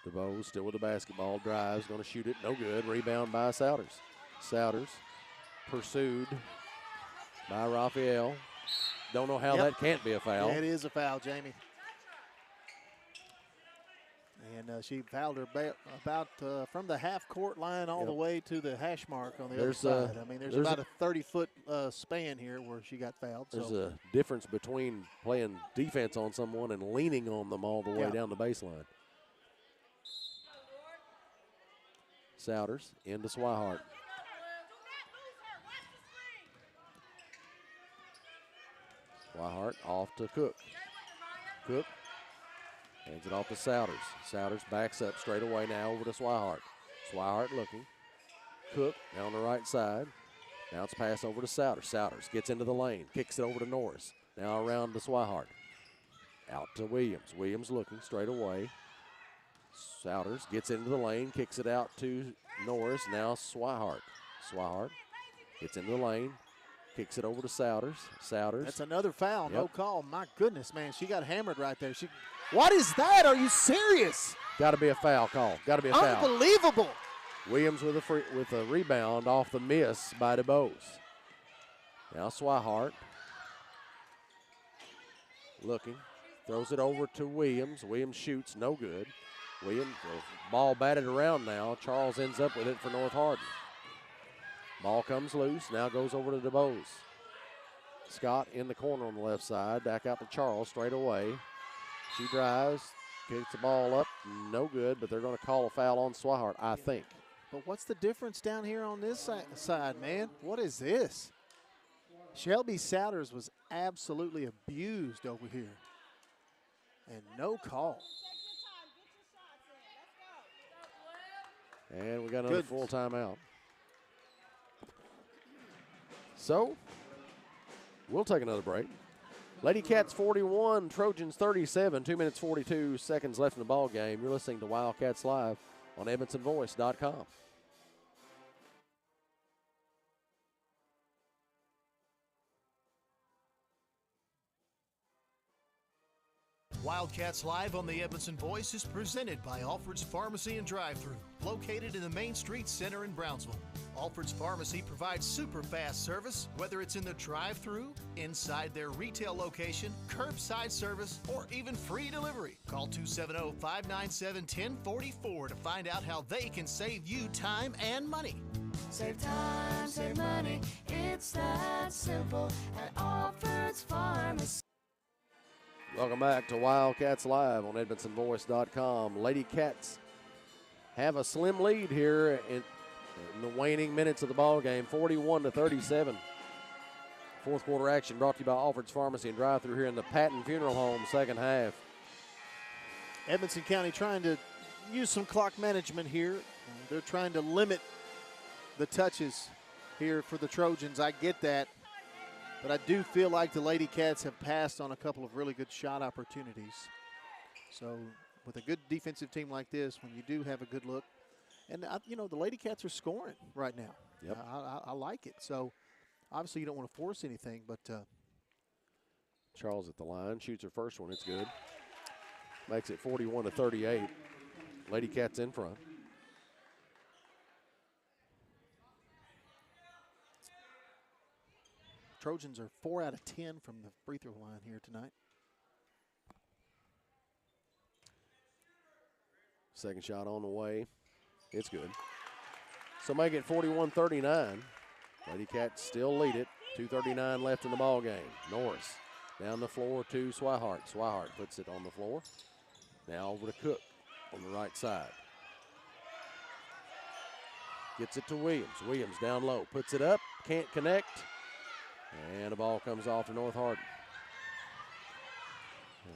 DuBose still with the basketball, drives, going to shoot it, no good. Rebound by Souders. Souders pursued by Raphael. Don't know how that can't be a foul. Yeah, it is a foul, Jamie. And she fouled her about from the half-court line all the way to the hash mark on the other side. I mean, there's about a 30-foot span here where she got fouled. There's a difference between playing defense on someone and leaning on them all the way down the baseline. Souders into Swihart. Swihart off to Cook. Cook Hands it off to Souders. Souders backs up straight away now over to Swihart. Swihart looking. Cook down on the right side. Now it's pass over to Souders. Souders gets into the lane, kicks it over to Norris. Now around to Swihart. Out to Williams. Williams looking straight away. Souders gets into the lane, kicks it out to Norris. Now Swihart. Swihart gets into the lane, kicks it over to Souders. Souders. That's another foul. Yep. No call. My goodness, man. She got hammered right there. What is that? Are you serious? Got to be a foul call. Got to be a foul. Unbelievable. Williams with a rebound off the miss by DeBose. Now Swihart looking, throws it over to Williams. Williams shoots, no good. Williams, ball batted around now. Charles ends up with it for North Hardin. Ball comes loose, now goes over to DeBose. Scott in the corner on the left side, back out to Charles straight away. She drives, kicks the ball up, no good, but they're going to call a foul on Swihart, I think. But what's the difference down here on this side, man? What is this? Shelby Souders was absolutely abused over here. And no call. And we got another full timeout. So, we'll take another break. Lady Cats 41, Trojans 37, 2 minutes 42 seconds left in the ball game. You're listening to Wildcats Live on EdmonsonVoice.com. Wildcats Live on the Edmondson Voice is presented by Alfred's Pharmacy and Drive-Thru, located in the Main Street Center in Brownsville. Alfred's Pharmacy provides super fast service, whether it's in the drive-thru, inside their retail location, curbside service, or even free delivery. Call 270-597-1044 to find out how they can save you time and money. Save time, save money, it's that simple at Alfred's Pharmacy. Welcome back to Wildcats Live on EdmonsonVoice.com. Lady Cats have a slim lead here in the waning minutes of the ball game, 41-37. Fourth quarter action brought to you by Alfred's Pharmacy and Drive-Thru here in the Patton Funeral Home, second half. Edmonson County trying to use some clock management here. They're trying to limit the touches here for the Trojans. I get that. But I do feel like the Lady Cats have passed on a couple of really good shot opportunities. So with a good defensive team like this, when you do have a good look, and the Lady Cats are scoring right now. Yep. I like it. So obviously you don't want to force anything, but Charles at the line, shoots her first one, it's good. Makes it 41-38. Lady Cats in front. Trojans are 4 out of 10 from the free throw line here tonight. Second shot on the way. It's good. So make it 41-39. Lady Cats still lead it. 2:39 left in the ball game. Norris down the floor to Swihart. Swihart puts it on the floor. Now over to Cook on the right side. Gets it to Williams. Williams down low. Puts it up. Can't connect. And the ball comes off to North Hardin.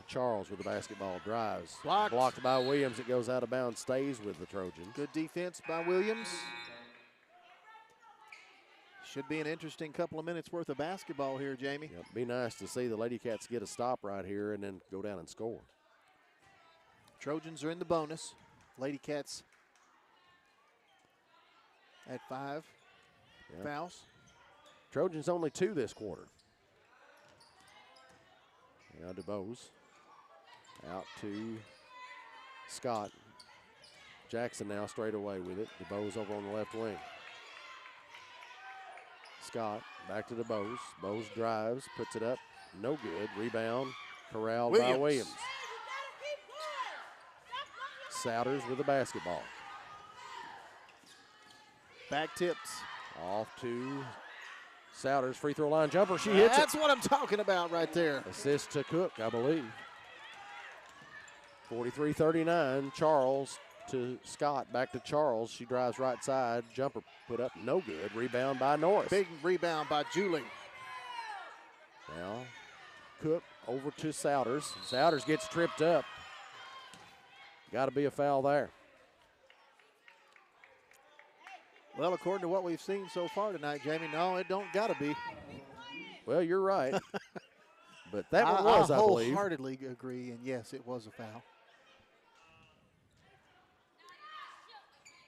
Charles with the basketball drives. Blocked by Williams. It goes out of bounds, stays with the Trojans. Good defense by Williams. Should be an interesting couple of minutes worth of basketball here, Jamie. Yep, be nice to see the Lady Cats get a stop right here and then go down and score. Trojans are in the bonus. Lady Cats at 5 fouls. Trojans only 2 this quarter. Now DeBose out to Scott. Jackson now straight away with it. DeBose over on the left wing. Scott back to DeBose. Bose drives, puts it up. No good. Rebound corralled by Williams. Souders with the basketball. Back tips. Off to Souders, free throw line jumper. She hits it. That's what I'm talking about right there. Assist to Cook, I believe. 43-39. Charles to Scott. Back to Charles. She drives right side. Jumper put up. No good. Rebound by Norris. Big rebound by Julie. Now Cook over to Souders. Souders gets tripped up. Got to be a foul there. Well, according to what we've seen so far tonight, Jamie, no, it don't got to be. Well, you're right. But that one was, I believe. I wholeheartedly agree, and yes, it was a foul.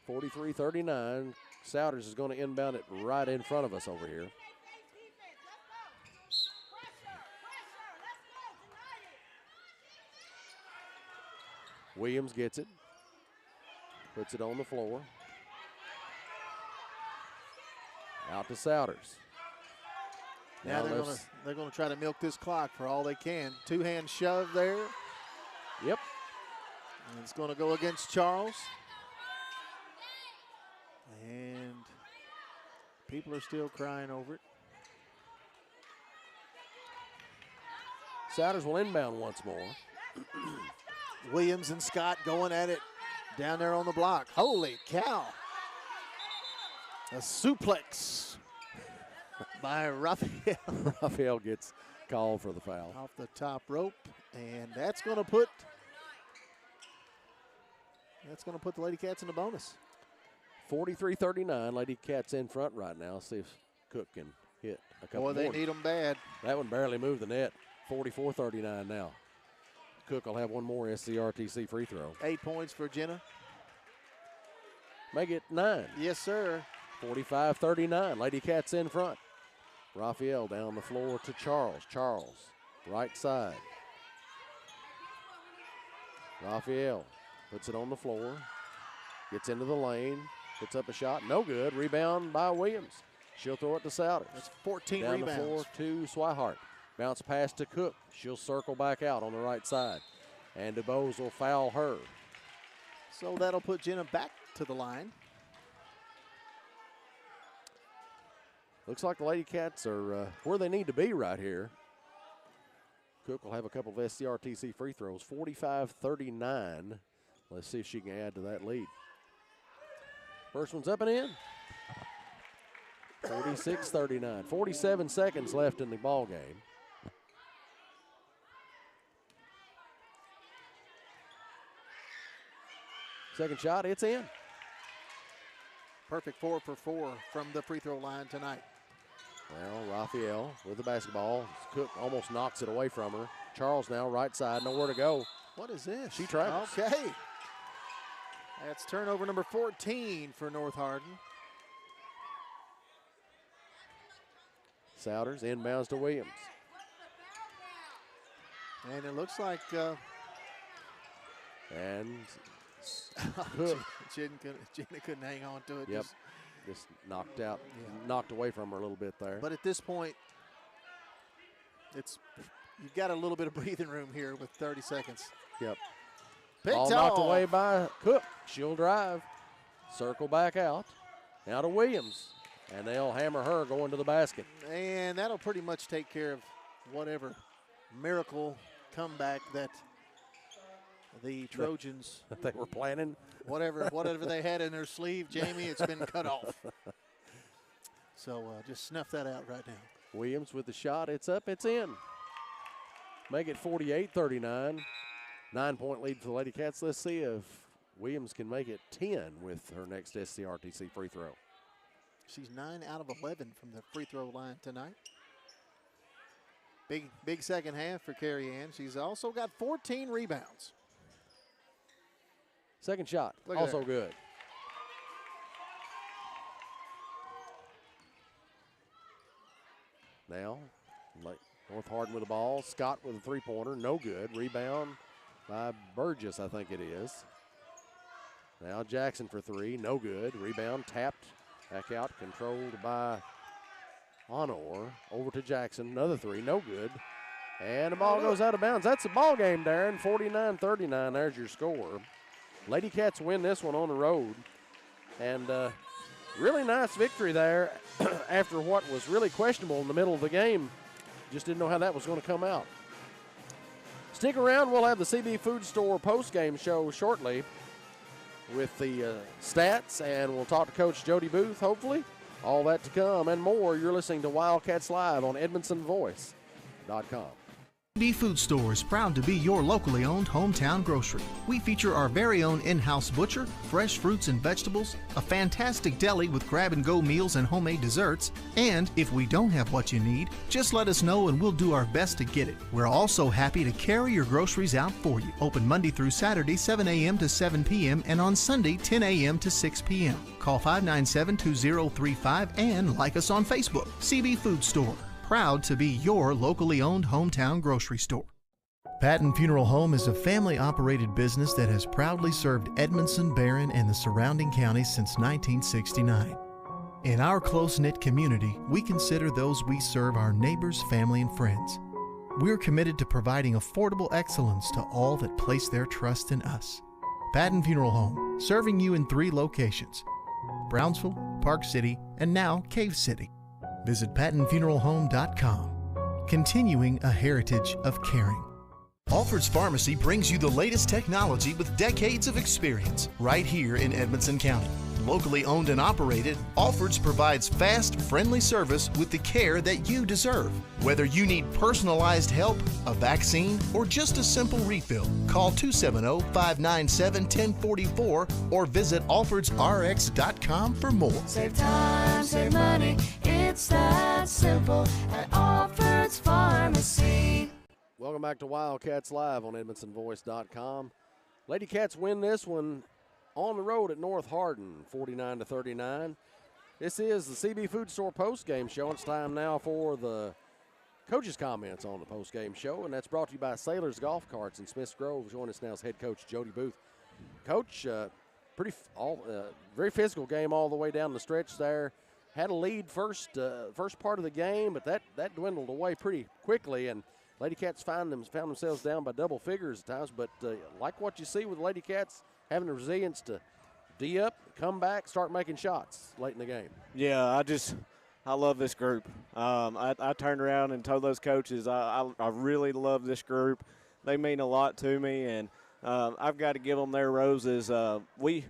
43-39. Souders is going to inbound it right in front of us over here. Williams gets it. Puts it on the floor. Out to Souders. Now they're going to try to milk this clock for all they can. Two-hand shove there. Yep. And it's going to go against Charles. And people are still crying over it. Souders will inbound once more. Williams and Scott going at it down there on the block. Holy cow. A suplex by Raphael. Raphael gets called for the foul. Off the top rope, and that's going to put the Lady Cats in the bonus. 43-39. Lady Cats in front right now. See if Cook can hit a couple more. Boy, they need them bad. That one barely moved the net. 44-39 now. Cook will have one more SCRTC free throw. 8 points for Jenna. Make it 9. Yes, sir. 45-39. Lady Cats in front. Raphael down the floor to Charles. Charles, right side. Raphael puts it on the floor. Gets into the lane. Puts up a shot. No good. Rebound by Williams. She'll throw it to Souders. That's 14 down rebounds. Down the floor to Swihart. Bounce pass to Cook. She'll circle back out on the right side. And DuBose will foul her. So that'll put Jenna back to the line. Looks like the Lady Cats are where they need to be right here. Cook will have a couple of SCRTC free throws. 45-39. Let's see if she can add to that lead. First one's up and in. 46-39. 47 seconds left in the ball game. Second shot, it's in. Perfect 4 for 4 from the free throw line tonight. Well, Raphael with the basketball. Cook almost knocks it away from her. Charles now right side, nowhere to go. What is this? She travels. Okay. That's turnover number 14 for North Hardin. Souders inbounds to Williams. And it looks like and Jenna couldn't hang on to it. Yep. Just knocked out, knocked away from her a little bit there. But at this point, you've got a little bit of breathing room here with 30 seconds. Yep. Ball knocked away by Cook. She'll drive. Circle back out. Now to Williams. And they'll hammer her going to the basket. And that'll pretty much take care of whatever miracle comeback that the Trojans that they were planning. Whatever they had in their sleeve, Jamie, it's been cut off. So just snuff that out right now. Williams with the shot. It's up. It's in. Make it 48-39. 9-point lead for the Lady Cats. Let's see if Williams can make it 10 with her next SCRTC free throw. She's 9 out of 11 from the free throw line tonight. Big second half for Carrie Ann. She's also got 14 rebounds. Second shot, also good. Now, North Hardin with the ball. Scott with a three-pointer, no good. Rebound by Burgess, I think it is. Now Jackson for three, no good. Rebound tapped back out, controlled by Honor. Over to Jackson, another three, no good. And the ball goes out of bounds. That's the ball game, Darren. 49-39, there's your score. Lady Cats win this one on the road. And really nice victory there after what was really questionable in the middle of the game. Just didn't know how that was going to come out. Stick around. We'll have the CB Food Store postgame show shortly with the stats, and we'll talk to Coach Jody Booth, hopefully. All that to come and more. You're listening to Wildcats Live on EdmondsonVoice.com. CB Food Store is proud to be your locally owned hometown grocery. We feature our very own in-house butcher, fresh fruits and vegetables, a fantastic deli with grab-and-go meals and homemade desserts, and if we don't have what you need, just let us know and we'll do our best to get it. We're also happy to carry your groceries out for you. Open Monday through Saturday, 7 a.m. to 7 p.m. and on Sunday, 10 a.m. to 6 p.m. Call 597-2035 and like us on Facebook. CB Food Store. Proud to be your locally owned hometown grocery store. Patton Funeral Home is a family-operated business that has proudly served Edmondson, Barron, and the surrounding counties since 1969. In our close-knit community, we consider those we serve our neighbors, family, and friends. We're committed to providing affordable excellence to all that place their trust in us. Patton Funeral Home, serving you in 3 locations: Brownsville, Park City, and now Cave City. Visit PattonFuneralHome.com, continuing a heritage of caring. Alfred's Pharmacy brings you the latest technology with decades of experience right here in Edmonson County. Locally owned and operated, Alfred's provides fast, friendly service with the care that you deserve. Whether you need personalized help, a vaccine, or just a simple refill, call 270-597-1044 or visit alfredsrx.com for more. Save time, save money, it's that simple at Alfred's Pharmacy. Welcome back to Wildcats Live on EdmonsonVoice.com. Lady Cats win this one on the road at North Hardin, 49-39. This is the CB Food Store postgame show. It's time now for the coaches' comments on the postgame show, and that's brought to you by Sailors Golf Carts in Smiths Grove. Joining us now is head coach Jody Booth. Coach, very physical game all the way down the stretch there. Had a lead first part of the game, but that dwindled away pretty quickly, and Lady Cats found themselves down by double figures at times. But like what you see with the Lady Cats, having the resilience to D up, come back, start making shots late in the game. Yeah, I love this group. I turned around and told those coaches I really love this group. They mean a lot to me, and I've got to give them their roses. We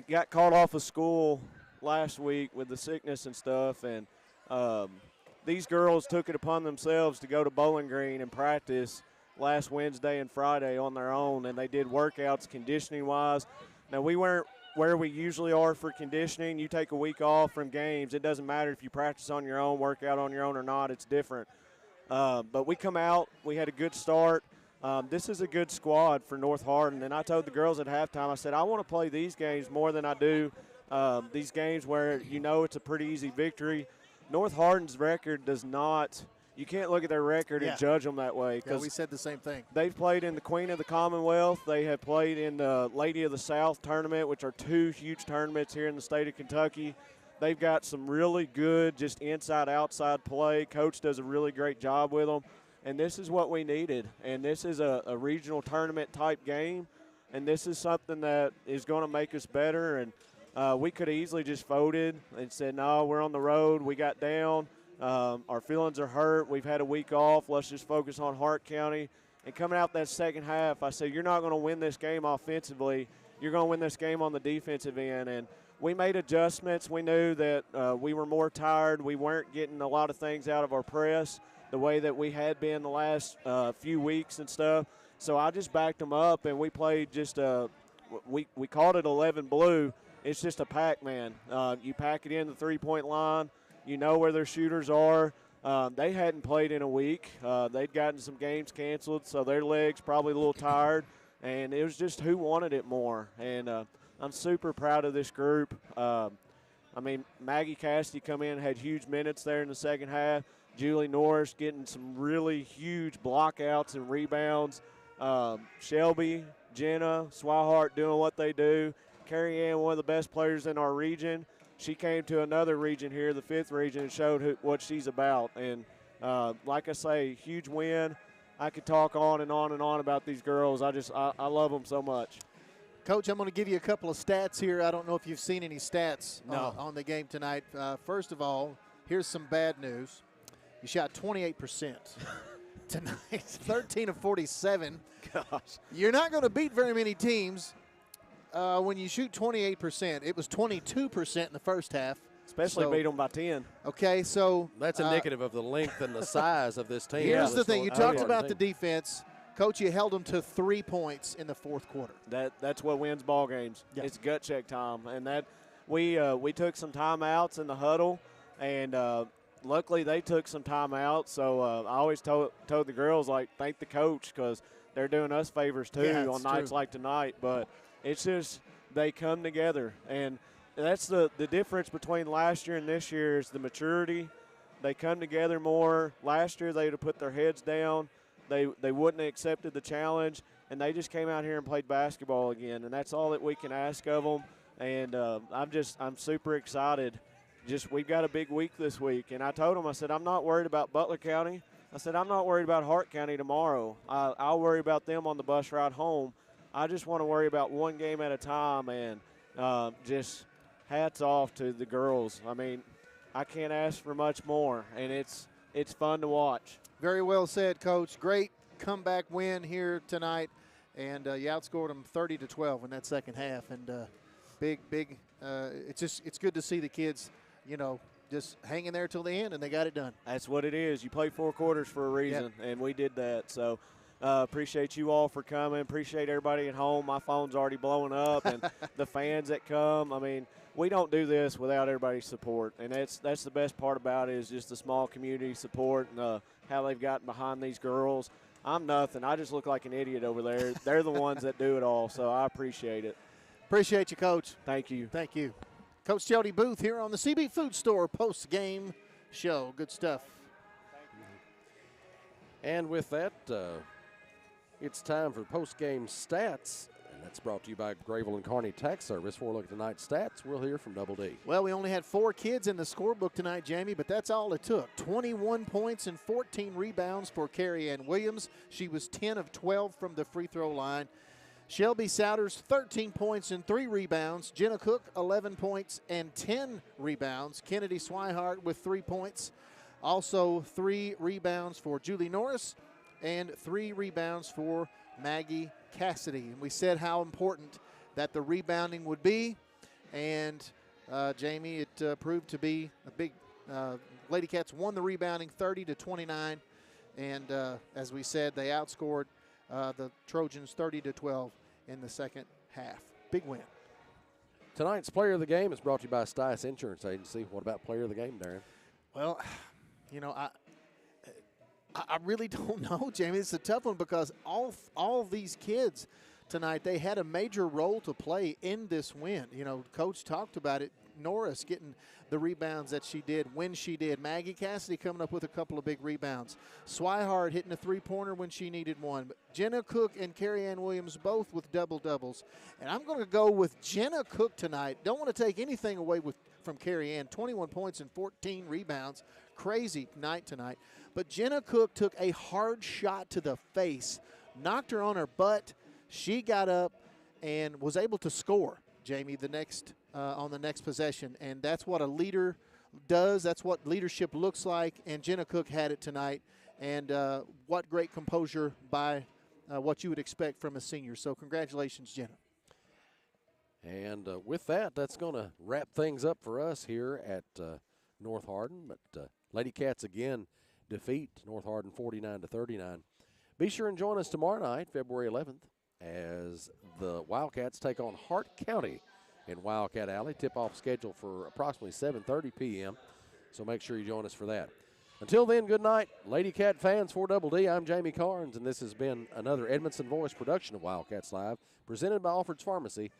got called off of school last week with the sickness and stuff, and these girls took it upon themselves to go to Bowling Green and practice last Wednesday and Friday on their own, and they did workouts conditioning-wise. Now, we weren't where we usually are for conditioning. You take a week off from games. It doesn't matter if you practice on your own, work out on your own or not. It's different. But we come out. We had a good start. This is a good squad for North Hardin, and I told the girls at halftime, I said, I want to play these games more than I do these games where you know it's a pretty easy victory. North Hardin's record does not – you can't look at their record and judge them that way. Yeah, we said the same thing. They've played in the Queen of the Commonwealth. They have played in the Lady of the South tournament, which are 2 huge tournaments here in the state of Kentucky. They've got some really good just inside-outside play. Coach does a really great job with them. And this is what we needed. And this is a regional tournament-type game. And this is something that is going to make us better. And we could have easily just voted and said, no, we're on the road. We got down. Our feelings are hurt. We've had a week off. Let's just focus on Hart County. And coming out that second half, I said, you're not going to win this game offensively. You're going to win this game on the defensive end. And we made adjustments. We knew that we were more tired. We weren't getting a lot of things out of our press the way that we had been the last few weeks and stuff. So I just backed them up, and we played just we called it 11 blue. It's just a pack, man. You pack it in the three-point line. You know where their shooters are. They hadn't played in a week. They'd gotten some games canceled, so their legs probably a little tired. And it was just who wanted it more. And I'm super proud of this group. Maggie Cassidy come in and had huge minutes there in the second half. Julie Norris getting some really huge blockouts and rebounds. Shelby, Jenna, Swihart doing what they do. Carrie Ann, one of the best players in our region. She came to another region here, the 5th region, and showed what she's about. And like I say, huge win. I could talk on and on and on about these girls. I love them so much. Coach, I'm going to give you a couple of stats here. I don't know if you've seen any stats on the game tonight. First of all, here's some bad news. You shot 28% tonight, 13 of 47. Gosh. You're not going to beat very many teams when you shoot 28%. It was 22% in the first half. especially So- beat them by 10. Okay, so That's indicative of the length and the size of this team. here's the thing. You talked North about the Hardin team. defense. Coach, you held them to 3 points in the fourth quarter. That's what wins ball games. Yeah. It's gut check time, and that we took some timeouts in the huddle, and luckily they took some timeouts. So I always told the girls, like, thank the coach, because they're doing us favors too Yeah, on it's nights true. like tonight. But it's just they come together, and that's the difference between last year and this year is the maturity. They come together more. Last year they would have put their heads down. They wouldn't have accepted the challenge, and they just came out here and played basketball again, and that's all that we can ask of them. And I'm super excited. We've got a big week this week, and I told them, I said, I'm not worried about Butler County. I said, I'm not worried about Hart County tomorrow. I'll worry about them on the bus ride home. I just want to worry about one game at a time, and just hats off to the girls. I mean, I can't ask for much more, and it's fun to watch. Very well said, Coach. Great comeback win here tonight, and you outscored them 30-12 in that second half. And big. It's good to see the kids, just hanging there till the end, and they got it done. That's what it is. You play 4 quarters for a reason, and we did that. So appreciate you all for coming. Appreciate everybody at home. My phone's already blowing up, and the fans that come. I mean, we don't do this without everybody's support, and that's the best part about it is just the small community support and how they've gotten behind these girls. I'm nothing. I just look like an idiot over there. They're the ones that do it all, so I appreciate it. Appreciate you, Coach. Thank you. Thank you. Coach Jody Booth here on the CB Food Store post-game show. Good stuff. And with that, it's time for post-game stats, and that's brought to you by Grayville and Kearney Tax Service. For a look at tonight's stats, we'll hear from Double D. Well, we only had 4 kids in the scorebook tonight, Jamie, but that's all it took. 21 points and 14 rebounds for Carrie Ann Williams. She was 10 of 12 from the free throw line. Shelby Souders, 13 points and 3 rebounds. Jenna Cook, 11 points and 10 rebounds. Kennedy Swihart with 3 points. Also 3 rebounds for Julie Norris and 3 rebounds for Maggie Cassidy. And we said how important that the rebounding would be. And, Jamie, it proved to be a big Lady Cats won the rebounding 30-29. And as we said, they outscored the Trojans 30-12 in the second half. Big win. Tonight's player of the game is brought to you by Stice Insurance Agency. What about player of the game, Darren? Well, I really don't know, Jamie. It's a tough one because all these kids tonight, they had a major role to play in this win. Coach talked about it. Norris getting the rebounds that she did when she did. Maggie Cassidy coming up with a couple of big rebounds. Swihart hitting a 3-pointer when she needed one. But Jenna Cook and Carrie Ann Williams both with double-doubles. And I'm going to go with Jenna Cook tonight. Don't want to take anything away from Carrie Ann. 21 points and 14 rebounds. Crazy night tonight. But Jenna Cook took a hard shot to the face, knocked her on her butt. She got up and was able to score, Jamie, on the next possession. And that's what a leader does. That's what leadership looks like. And Jenna Cook had it tonight. And what great composure by what you would expect from a senior. So congratulations, Jenna. And with that, that's going to wrap things up for us here at North Hardin. But Lady Cats again defeat North Hardin 49-39. Be sure and join us tomorrow night, February 11th, as the Wildcats take on Hart County in Wildcat Alley. Tip-off scheduled for approximately 7:30 p.m., so make sure you join us for that. Until then, good night, Lady Cat fans. For Double D, I'm Jamie Carnes, and this has been another Edmondson Voice production of Wildcats Live, presented by Alfred's Pharmacy.